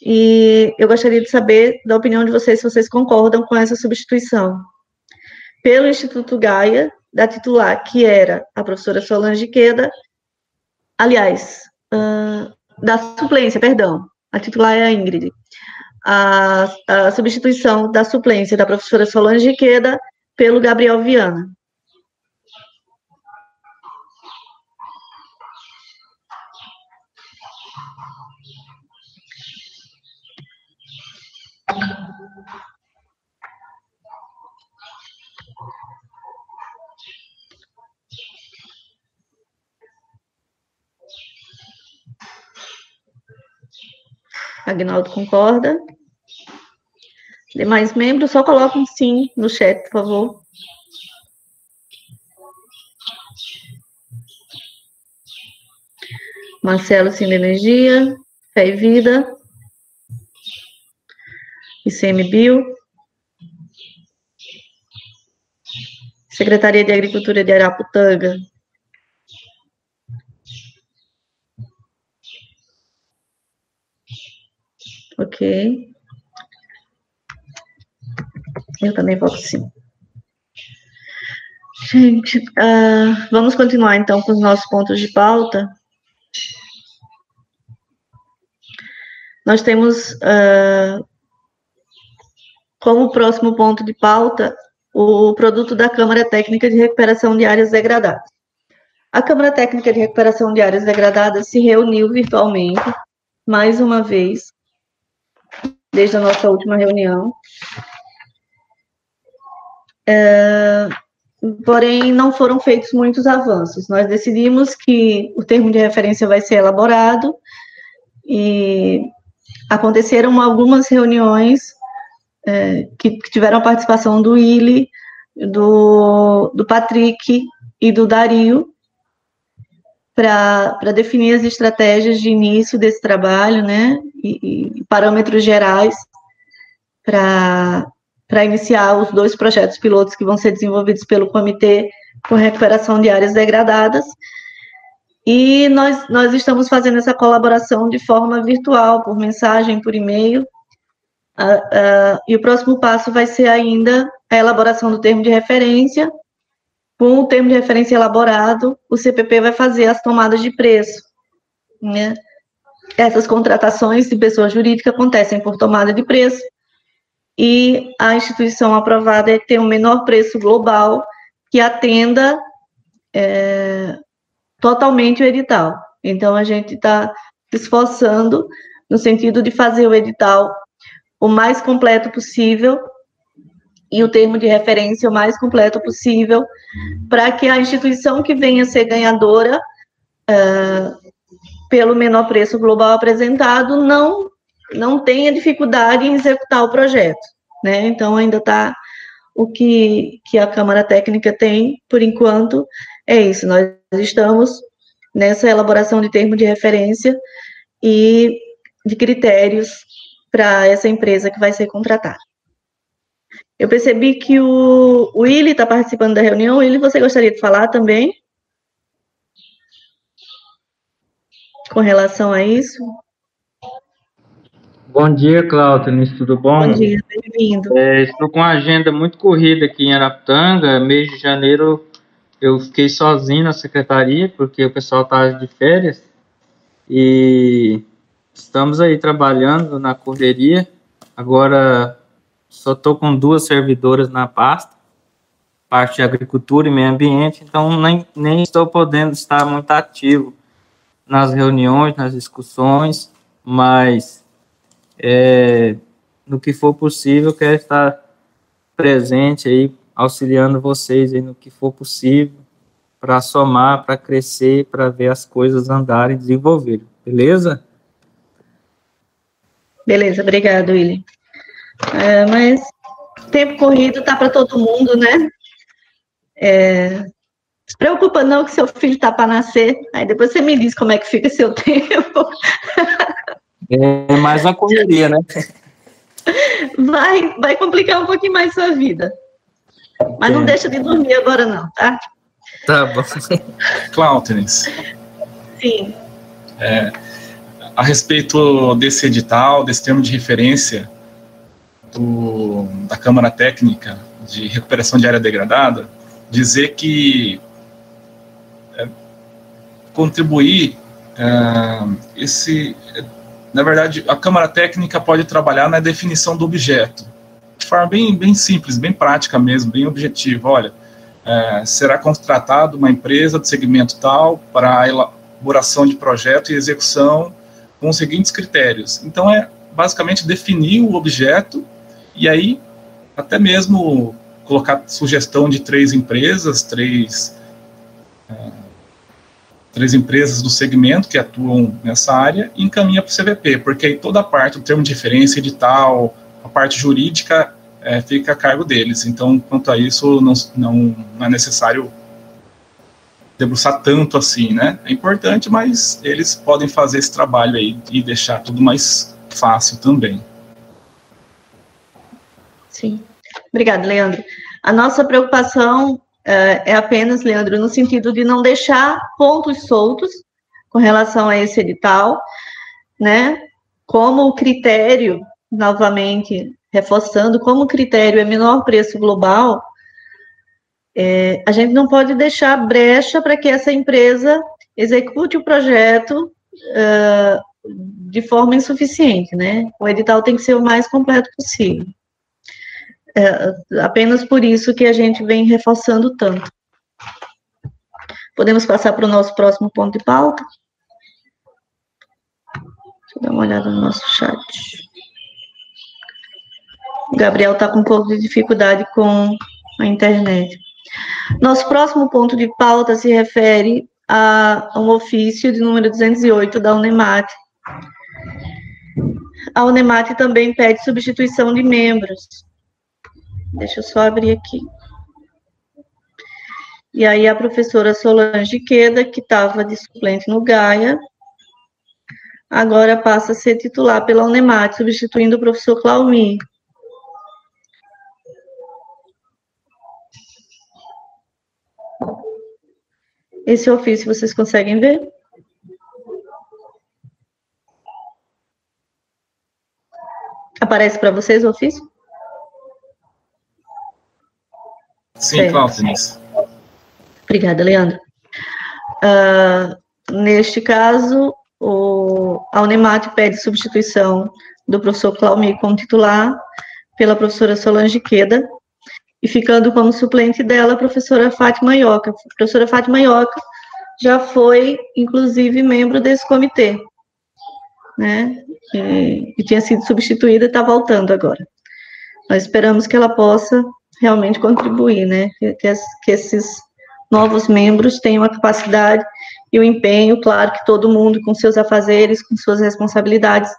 e eu gostaria de saber da opinião de vocês, se vocês concordam com essa substituição. Pelo Instituto Gaia, da titular, que era a professora Solange Queda, aliás, da suplência, perdão, a titular é a Ingrid, a substituição da suplência da professora Solange Queda pelo Gabriel Viana. Aguinaldo concorda. Demais membros, só coloquem sim no chat, por favor. Marcelo, Sim da Energia, Fé e Vida, ICMBio, Secretaria de Agricultura de Araputanga, ok. Eu também voto sim. Gente, vamos continuar então com os nossos pontos de pauta. Nós temos como próximo ponto de pauta o produto da Câmara Técnica de Recuperação de Áreas Degradadas. A Câmara Técnica de Recuperação de Áreas Degradadas se reuniu virtualmente, mais uma vez, desde a nossa última reunião. Porém, não foram feitos muitos avanços. Nós decidimos que o termo de referência vai ser elaborado e aconteceram algumas reuniões que tiveram a participação do Willy, do Patrick e do Dario, para definir as estratégias de início desse trabalho, né, e parâmetros gerais para iniciar os 2 projetos pilotos que vão ser desenvolvidos pelo Comitê com Recuperação de Áreas Degradadas. E nós estamos fazendo essa colaboração de forma virtual, por mensagem, por e-mail, e o próximo passo vai ser ainda a elaboração do termo de referência. Com o termo de referência elaborado, o CPP vai fazer as tomadas de preço, né? Essas contratações de pessoa jurídica acontecem por tomada de preço, e a instituição aprovada é ter um menor preço global que atenda totalmente o edital. Então, a gente está se esforçando no sentido de fazer o edital o mais completo possível e o termo de referência o mais completo possível, para que a instituição que venha a ser ganhadora pelo menor preço global apresentado não tenha dificuldade em executar o projeto, né? Então, ainda está o que a Câmara Técnica tem, por enquanto, é isso. Nós estamos nessa elaboração de termo de referência e de critérios para essa empresa que vai ser contratada. Eu percebi que o Willy está participando da reunião. Willy, você gostaria de falar também? Com relação a isso? Bom dia, Cláudia, tudo bom? Bom dia, bem-vindo. Estou com uma agenda muito corrida aqui em Araputanga. Mês de janeiro eu fiquei sozinho na secretaria, porque o pessoal está de férias. E estamos aí trabalhando na correria. Agora só estou com 2 servidoras na pasta, parte de agricultura e meio ambiente, então nem estou podendo estar muito ativo nas reuniões, nas discussões, mas no que for possível, quero estar presente aí, auxiliando vocês aí no que for possível, para somar, para crescer, para ver as coisas andarem e desenvolverem, beleza? Beleza, obrigado, Willy. Mas tempo corrido tá para todo mundo, né? Se preocupa não que seu filho está para nascer, aí depois você me diz como é que fica seu tempo. É mais uma correria, né? Vai complicar um pouquinho mais sua vida. Mas não deixa de dormir agora não, tá? Tá bom. Cláutenes. Sim. A respeito desse edital, desse termo de referência da Câmara Técnica de Recuperação de Área Degradada, dizer que contribuir na verdade, a Câmara Técnica pode trabalhar na definição do objeto, de forma bem simples, bem prática mesmo, bem objetiva. Olha, será contratado uma empresa do segmento tal para a elaboração de projeto e execução com os seguintes critérios. Então, basicamente definir o objeto e aí até mesmo colocar sugestão de 3 empresas, três empresas do segmento que atuam nessa área e encaminha para o CVP, porque aí toda a parte, o termo de referência, edital, a parte jurídica fica a cargo deles. Então, quanto a isso, não é necessário debruçar tanto assim, né? É importante, mas eles podem fazer esse trabalho aí e deixar tudo mais fácil também. Sim. Obrigada, Leandro. A nossa preocupação é apenas, Leandro, no sentido de não deixar pontos soltos com relação a esse edital, né? Como o critério, novamente reforçando, como o critério é menor preço global, a gente não pode deixar brecha para que essa empresa execute o projeto de forma insuficiente, né? O edital tem que ser o mais completo possível. Apenas por isso que a gente vem reforçando tanto. Podemos passar para o nosso próximo ponto de pauta? Deixa eu dar uma olhada no nosso chat. O Gabriel está com um pouco de dificuldade com a internet. Nosso próximo ponto de pauta se refere a um ofício de número 208 da Unemat. A Unemat também pede substituição de membros. Deixa eu só abrir aqui. E aí a professora Solange Queda, que estava de suplente no Gaia, agora passa a ser titular pela Unemat, substituindo o professor Claumir. Esse ofício vocês conseguem ver? Aparece para vocês o ofício? Sim, Cláutenes. Obrigada, Leandro. Neste caso, a Unemat pede substituição do professor Claumir como titular pela professora Solange Queda, e ficando como suplente dela a professora Fátima Ioca. A professora Fátima Ioca já foi, inclusive, membro desse comitê. né, que tinha sido substituída e está voltando agora. Nós esperamos que ela possa realmente contribuir, né, que esses novos membros tenham a capacidade e o empenho, claro que todo mundo com seus afazeres, com suas responsabilidades,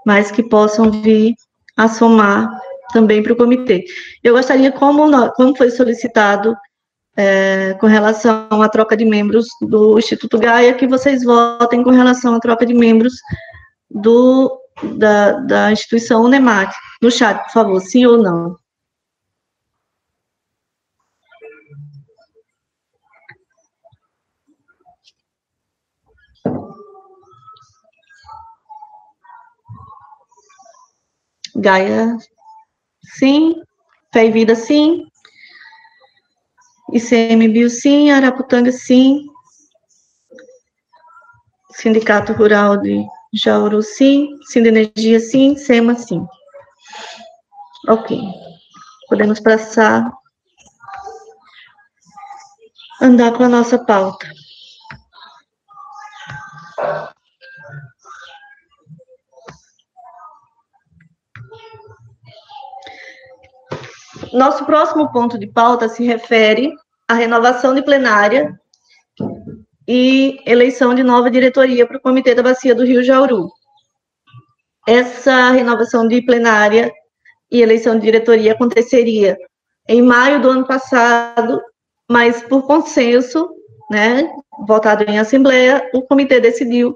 mas que possam vir a somar também para o comitê. Eu gostaria, como foi solicitado com relação à troca de membros do Instituto Gaia, que vocês votem com relação à troca de membros da instituição UNEMAC. No chat, por favor, sim ou não. Gaia, sim. Fé e Vida, sim. ICMBio, sim. Araputanga, sim. Sindicato Rural de Jauru, sim. Sindenergia, sim. SEMA, sim. Ok. Podemos passar, andar com a nossa pauta. Nosso próximo ponto de pauta se refere à renovação de plenária e eleição de nova diretoria para o Comitê da Bacia do Rio Jauru. Essa renovação de plenária e eleição de diretoria aconteceria em maio do ano passado, mas por consenso, né, votado em assembleia, o comitê decidiu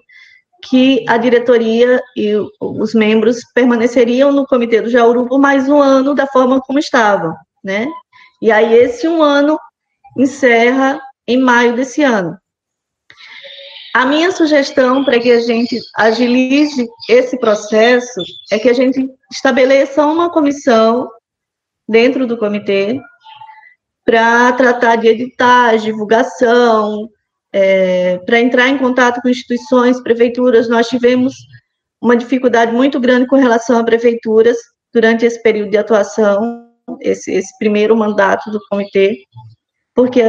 que a diretoria e os membros permaneceriam no Comitê do Jauru por mais um ano da forma como estavam, né? E aí esse um ano encerra em maio desse ano. A minha sugestão para que a gente agilize esse processo é que a gente estabeleça uma comissão dentro do comitê para tratar de editar, divulgação, para entrar em contato com instituições, prefeituras. Nós tivemos uma dificuldade muito grande com relação a prefeituras durante esse período de atuação, esse primeiro mandato do comitê, porque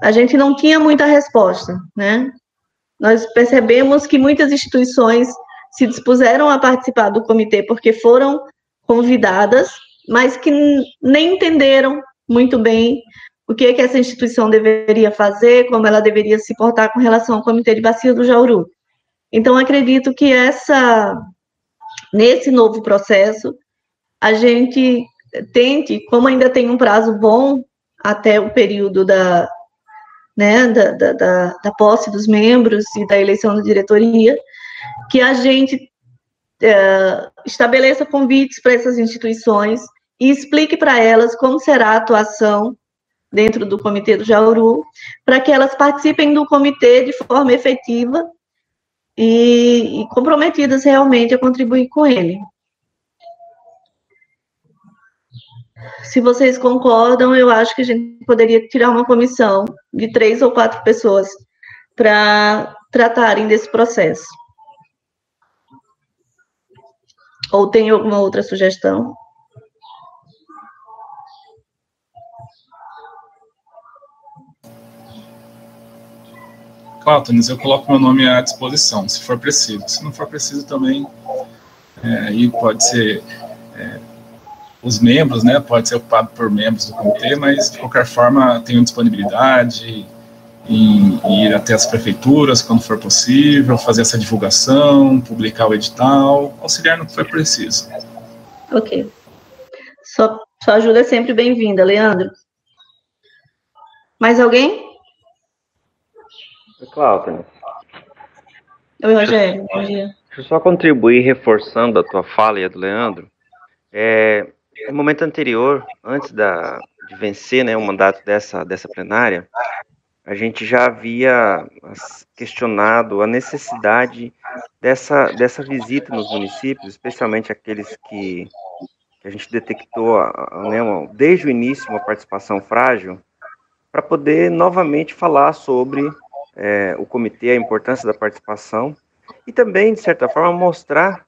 a gente não tinha muita resposta, né? Nós percebemos que muitas instituições se dispuseram a participar do comitê porque foram convidadas, mas que nem entenderam muito bem o que essa instituição deveria fazer, como ela deveria se portar com relação ao Comitê de Bacia do Jauru. Então, acredito que nesse novo processo, a gente tente, como ainda tem um prazo bom até o período da posse dos membros e da eleição da diretoria, que a gente estabeleça convites para essas instituições e explique para elas como será a atuação dentro do Comitê do Jauru, para que elas participem do comitê de forma efetiva e comprometidas realmente a contribuir com ele. Se vocês concordam, eu acho que a gente poderia tirar uma comissão de 3 ou 4 pessoas para tratarem desse processo. Ou tem alguma outra sugestão? Cláudio, eu coloco meu nome à disposição, se for preciso. Se não for preciso também, aí pode ser os membros, né, pode ser ocupado por membros do comitê, mas, de qualquer forma, tenho disponibilidade em ir até as prefeituras, quando for possível, fazer essa divulgação, publicar o edital, auxiliar no que for preciso. Ok. Sua ajuda é sempre bem-vinda, Leandro. Mais alguém? Oi, Cláudia. Oi, Rogério. Bom dia. Deixa eu só contribuir reforçando a tua fala e a do Leandro. No momento anterior, antes de vencer, né, o mandato dessa plenária, a gente já havia questionado a necessidade dessa visita nos municípios, especialmente aqueles que a gente detectou, né, desde o início, uma participação frágil, para poder novamente falar sobre o comitê, a importância da participação, e também, de certa forma, mostrar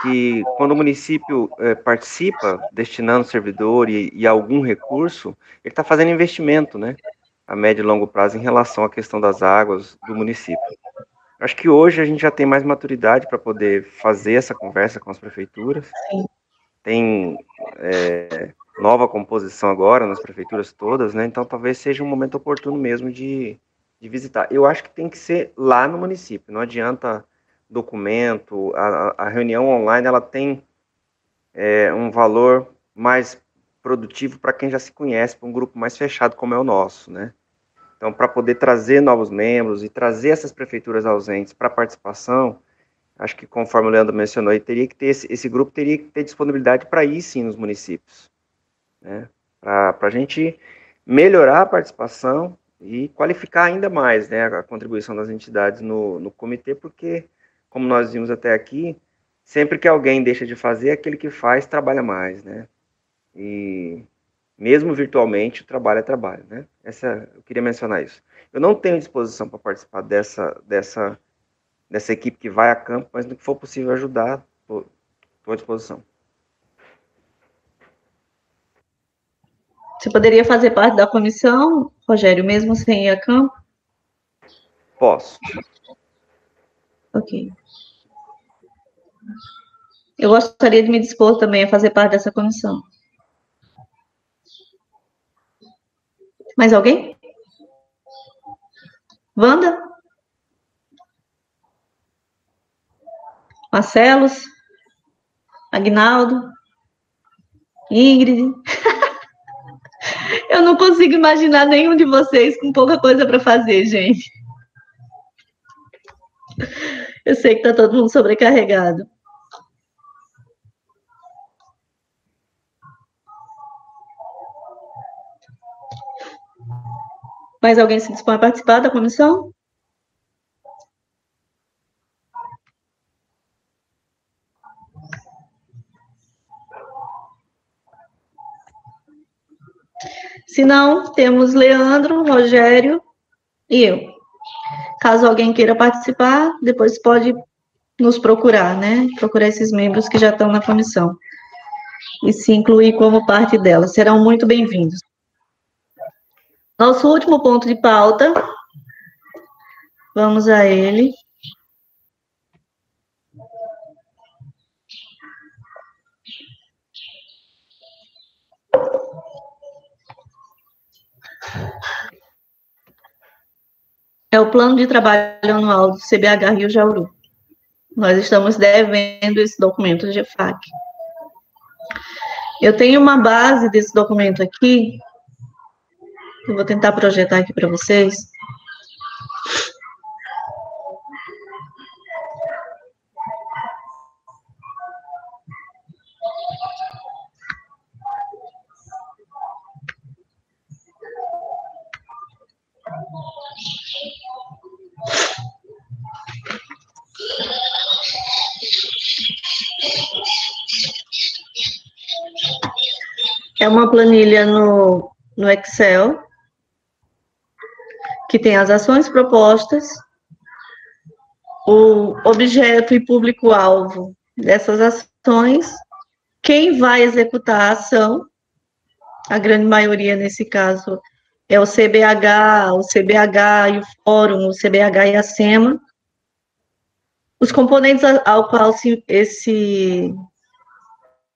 que quando o município participa, destinando servidor e algum recurso, ele está fazendo investimento, né, a médio e longo prazo em relação à questão das águas do município. Acho que hoje a gente já tem mais maturidade para poder fazer essa conversa com as prefeituras. Sim. Tem nova composição agora nas prefeituras todas, né? Então talvez seja um momento oportuno mesmo de visitar. Eu acho que tem que ser lá no município, não adianta documento, a reunião online ela tem um valor mais produtivo para quem já se conhece, para um grupo mais fechado como é o nosso, né? Então, para poder trazer novos membros e trazer essas prefeituras ausentes para participação, acho que, conforme o Leandro mencionou, teria que ter esse grupo teria que ter disponibilidade para ir, sim, nos municípios, né? Para a gente melhorar a participação e qualificar ainda mais, né, a contribuição das entidades no comitê, porque, como nós vimos até aqui, sempre que alguém deixa de fazer, aquele que faz trabalha mais, né? E mesmo virtualmente, o trabalho é trabalho, né? Eu queria mencionar isso. Eu não tenho disposição para participar dessa equipe que vai a campo, mas no que for possível ajudar, estou à disposição. Você poderia fazer parte da comissão, Rogério, mesmo sem ir a campo? Posso. Ok. Eu gostaria de me dispor também a fazer parte dessa comissão. Mais alguém? Wanda? Marcelos? Aguinaldo? Ingrid? Eu não consigo imaginar nenhum de vocês com pouca coisa para fazer, gente. Eu sei que está todo mundo sobrecarregado. Mais alguém se dispõe a participar da comissão? Se não, temos Leandro, Rogério e eu. Caso alguém queira participar, depois pode nos procurar, né? Procurar esses membros que já estão na comissão. E se incluir como parte dela. Serão muito bem-vindos. Nosso último ponto de pauta. Vamos a ele. É o plano de trabalho anual do CBH Rio Jauru. Nós estamos devendo esse documento de GFAC. Eu tenho uma base desse documento aqui. Eu vou tentar projetar aqui para vocês. É uma planilha no Excel, que tem as ações propostas, o objeto e público-alvo dessas ações, quem vai executar a ação, a grande maioria, nesse caso, é o CBH e o Fórum, o CBH e a SEMA, os componentes ao qual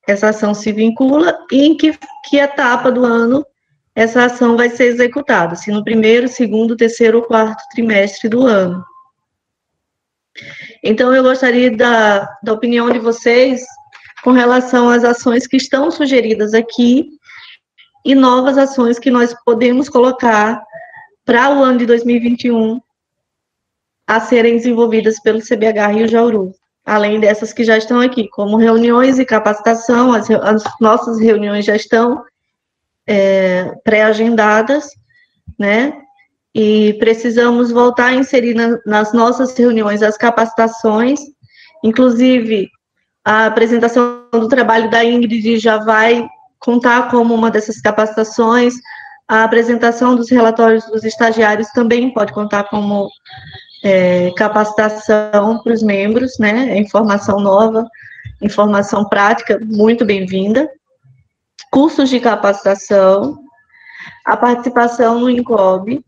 essa ação se vincula e em que etapa do ano essa ação vai ser executada, se no primeiro, segundo, terceiro ou quarto trimestre do ano. Então, eu gostaria da opinião de vocês com relação às ações que estão sugeridas aqui e novas ações que nós podemos colocar para o ano de 2021 a serem desenvolvidas pelo CBH Rio Jauru, além dessas que já estão aqui, como reuniões e capacitação. As nossas reuniões já estão pré-agendadas, né? E precisamos voltar a inserir nas nossas reuniões as capacitações, inclusive a apresentação do trabalho da Ingrid já vai contar como uma dessas capacitações, a apresentação dos relatórios dos estagiários também pode contar como capacitação para os membros, né? Informação nova, informação prática, muito bem-vinda. Cursos de capacitação, a participação no INCOB,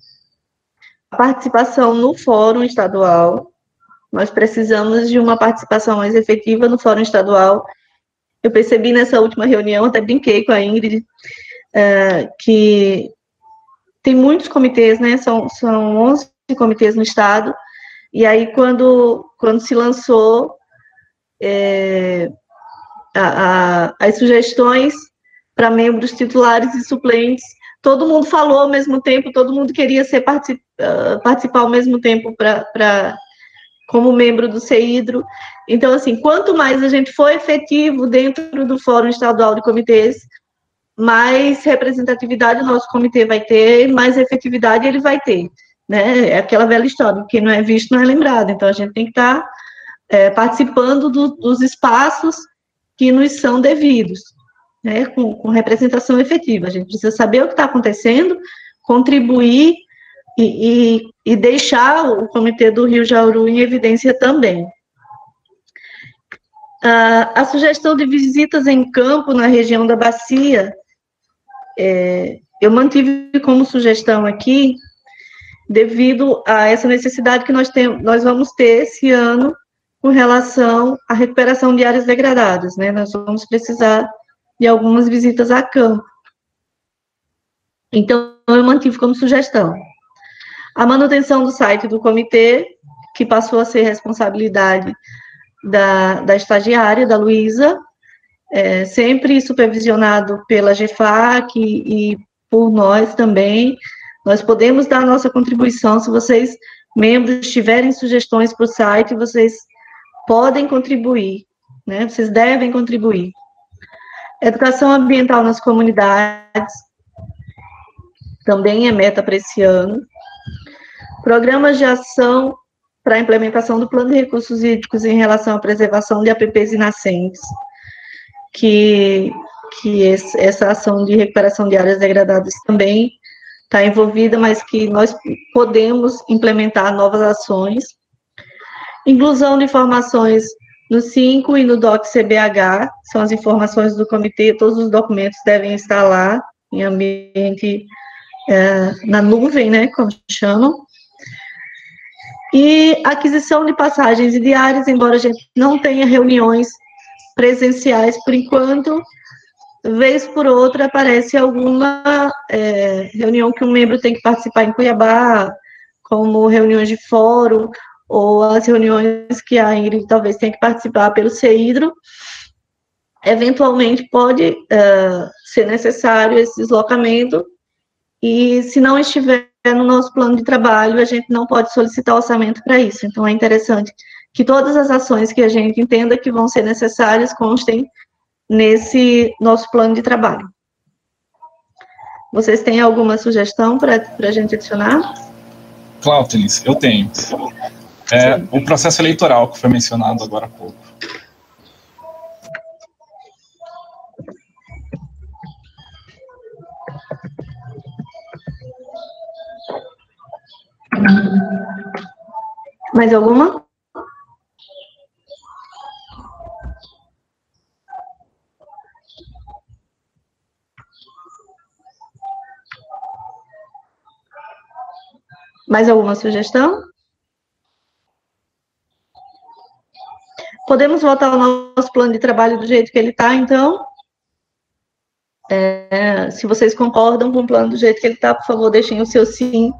a participação no Fórum Estadual, Nós precisamos de uma participação mais efetiva no Fórum Estadual. Eu percebi nessa última reunião, até brinquei com a Ingrid, que tem muitos comitês, né? São 11 comitês no Estado, e aí quando se lançou as sugestões para membros titulares e suplentes, todo mundo falou ao mesmo tempo, todo mundo queria participar ao mesmo tempo como membro do CEIDRO. Então, assim, quanto mais a gente for efetivo dentro do Fórum Estadual de Comitês, mais representatividade o nosso comitê vai ter, mais efetividade ele vai ter, né? É aquela velha história, quem não é visto não é lembrado. Então, a gente tem que estar participando dos espaços que nos são devidos, né? Com representação efetiva. A gente precisa saber o que está acontecendo, contribuir e deixar o Comitê do Rio Jauru em evidência também. A sugestão de visitas em campo na região da Bacia, eu mantive como sugestão aqui, devido a essa necessidade que nós vamos ter esse ano com relação à recuperação de áreas degradadas, né? Nós vamos precisar de algumas visitas a campo. Então, eu mantive como sugestão a manutenção do site do comitê, que passou a ser responsabilidade da estagiária, da Luísa, sempre supervisionado pela GEFAC e por nós também. Nós podemos dar a nossa contribuição, se vocês, membros, tiverem sugestões para o site, vocês podem contribuir, né? Vocês devem contribuir. Educação ambiental nas comunidades, também é meta para esse ano. Programas de ação para a implementação do Plano de Recursos Hídricos em relação à preservação de APPs e nascentes, que essa ação de recuperação de áreas degradadas também está envolvida, mas que nós podemos implementar novas ações. Inclusão de informações no 5 e no DOC-CBH, são as informações do comitê, todos os documentos devem estar lá, em ambiente, na nuvem, né, como chamam. E aquisição de passagens e diárias, embora a gente não tenha reuniões presenciais por enquanto, vez por outra aparece alguma reunião que um membro tem que participar em Cuiabá, como reuniões de fórum, ou as reuniões que a Ingrid talvez tenha que participar pelo CEIDRO. Eventualmente pode ser necessário esse deslocamento, e se não estiver no nosso plano de trabalho, a gente não pode solicitar orçamento para isso. Então, é interessante que todas as ações que a gente entenda que vão ser necessárias constem nesse nosso plano de trabalho. Vocês têm alguma sugestão para a gente adicionar? Cláutenes, eu tenho. O processo eleitoral que foi mencionado agora há pouco. Mais alguma? Mais alguma sugestão? Podemos voltar ao nosso plano de trabalho do jeito que ele está, então? Se vocês concordam com o plano do jeito que ele está, por favor, deixem o seu sim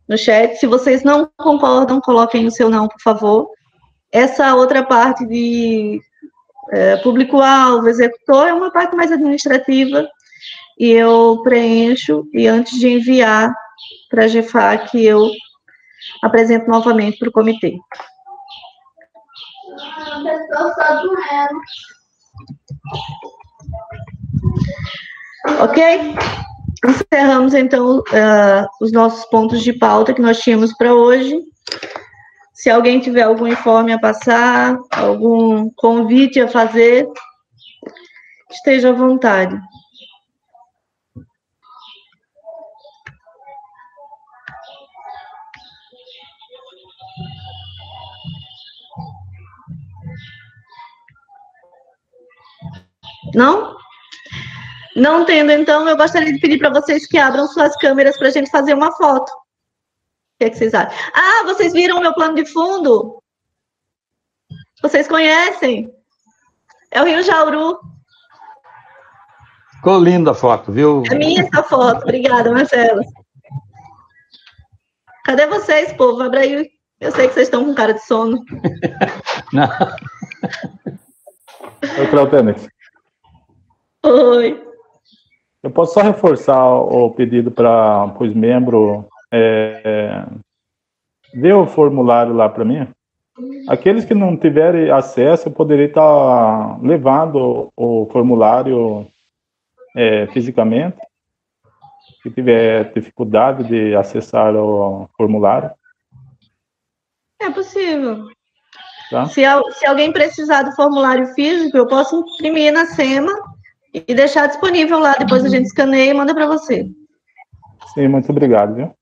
no chat. Se vocês não concordam, coloquem o seu não, por favor. Essa outra parte de público-alvo, executor, é uma parte mais administrativa, e eu preencho, e antes de enviar para a GEFAC, eu apresento novamente para o comitê. Ok? Encerramos, então, os nossos pontos de pauta que nós tínhamos para hoje. Se alguém tiver algum informe a passar, algum convite a fazer, esteja à vontade. Não? Não tendo, então, eu gostaria de pedir para vocês que abram suas câmeras para a gente fazer uma foto. O que é que vocês acham? Ah, vocês viram o meu plano de fundo? Vocês conhecem? É o Rio Jauru. Ficou linda a foto, viu? É minha essa foto. Obrigada, Marcelo. Cadê vocês, povo? Abre aí. Eu sei que vocês estão com cara de sono. Não. Oi, Clautenes. Oi. Eu posso só reforçar o pedido para os membros ver o formulário lá para mim? Aqueles que não tiverem acesso, eu poderia estar levando o formulário fisicamente. Se tiver dificuldade de acessar o formulário. É possível. Tá? Se alguém precisar do formulário físico, eu posso imprimir na SEMA e deixar disponível lá. Depois a gente escaneia e manda para você. Sim, muito obrigado, viu?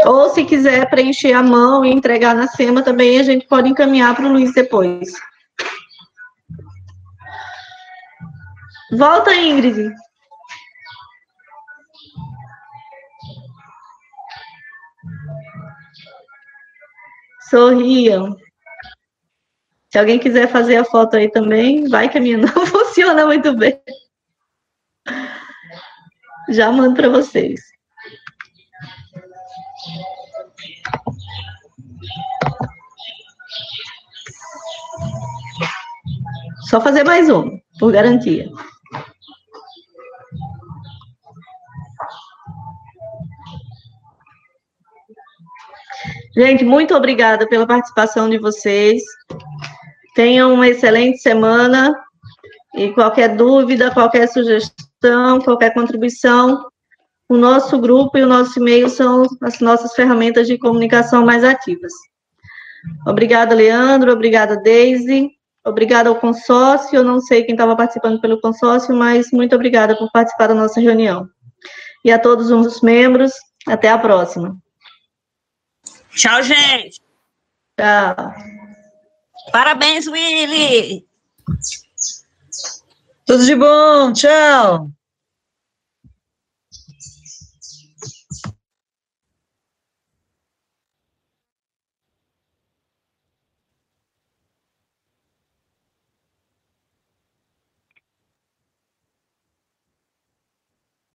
Ou se quiser preencher a mão e entregar na SEMA também, a gente pode encaminhar para o Luiz depois. Volta, Ingrid. Sorriam. Se alguém quiser fazer a foto aí também, vai que a minha não funciona muito bem. Já mando para vocês. Só fazer mais uma, por garantia. Gente, muito obrigada pela participação de vocês. Tenham uma excelente semana. E qualquer dúvida, qualquer sugestão, qualquer contribuição, o nosso grupo e o nosso e-mail são as nossas ferramentas de comunicação mais ativas. Obrigada, Leandro. Obrigada, Deise. Obrigada ao consórcio. Eu não sei quem estava participando pelo consórcio, mas muito obrigada por participar da nossa reunião. E a todos os membros, até a próxima. Tchau, gente. Tchau. Parabéns, Willy. Tudo de bom, tchau.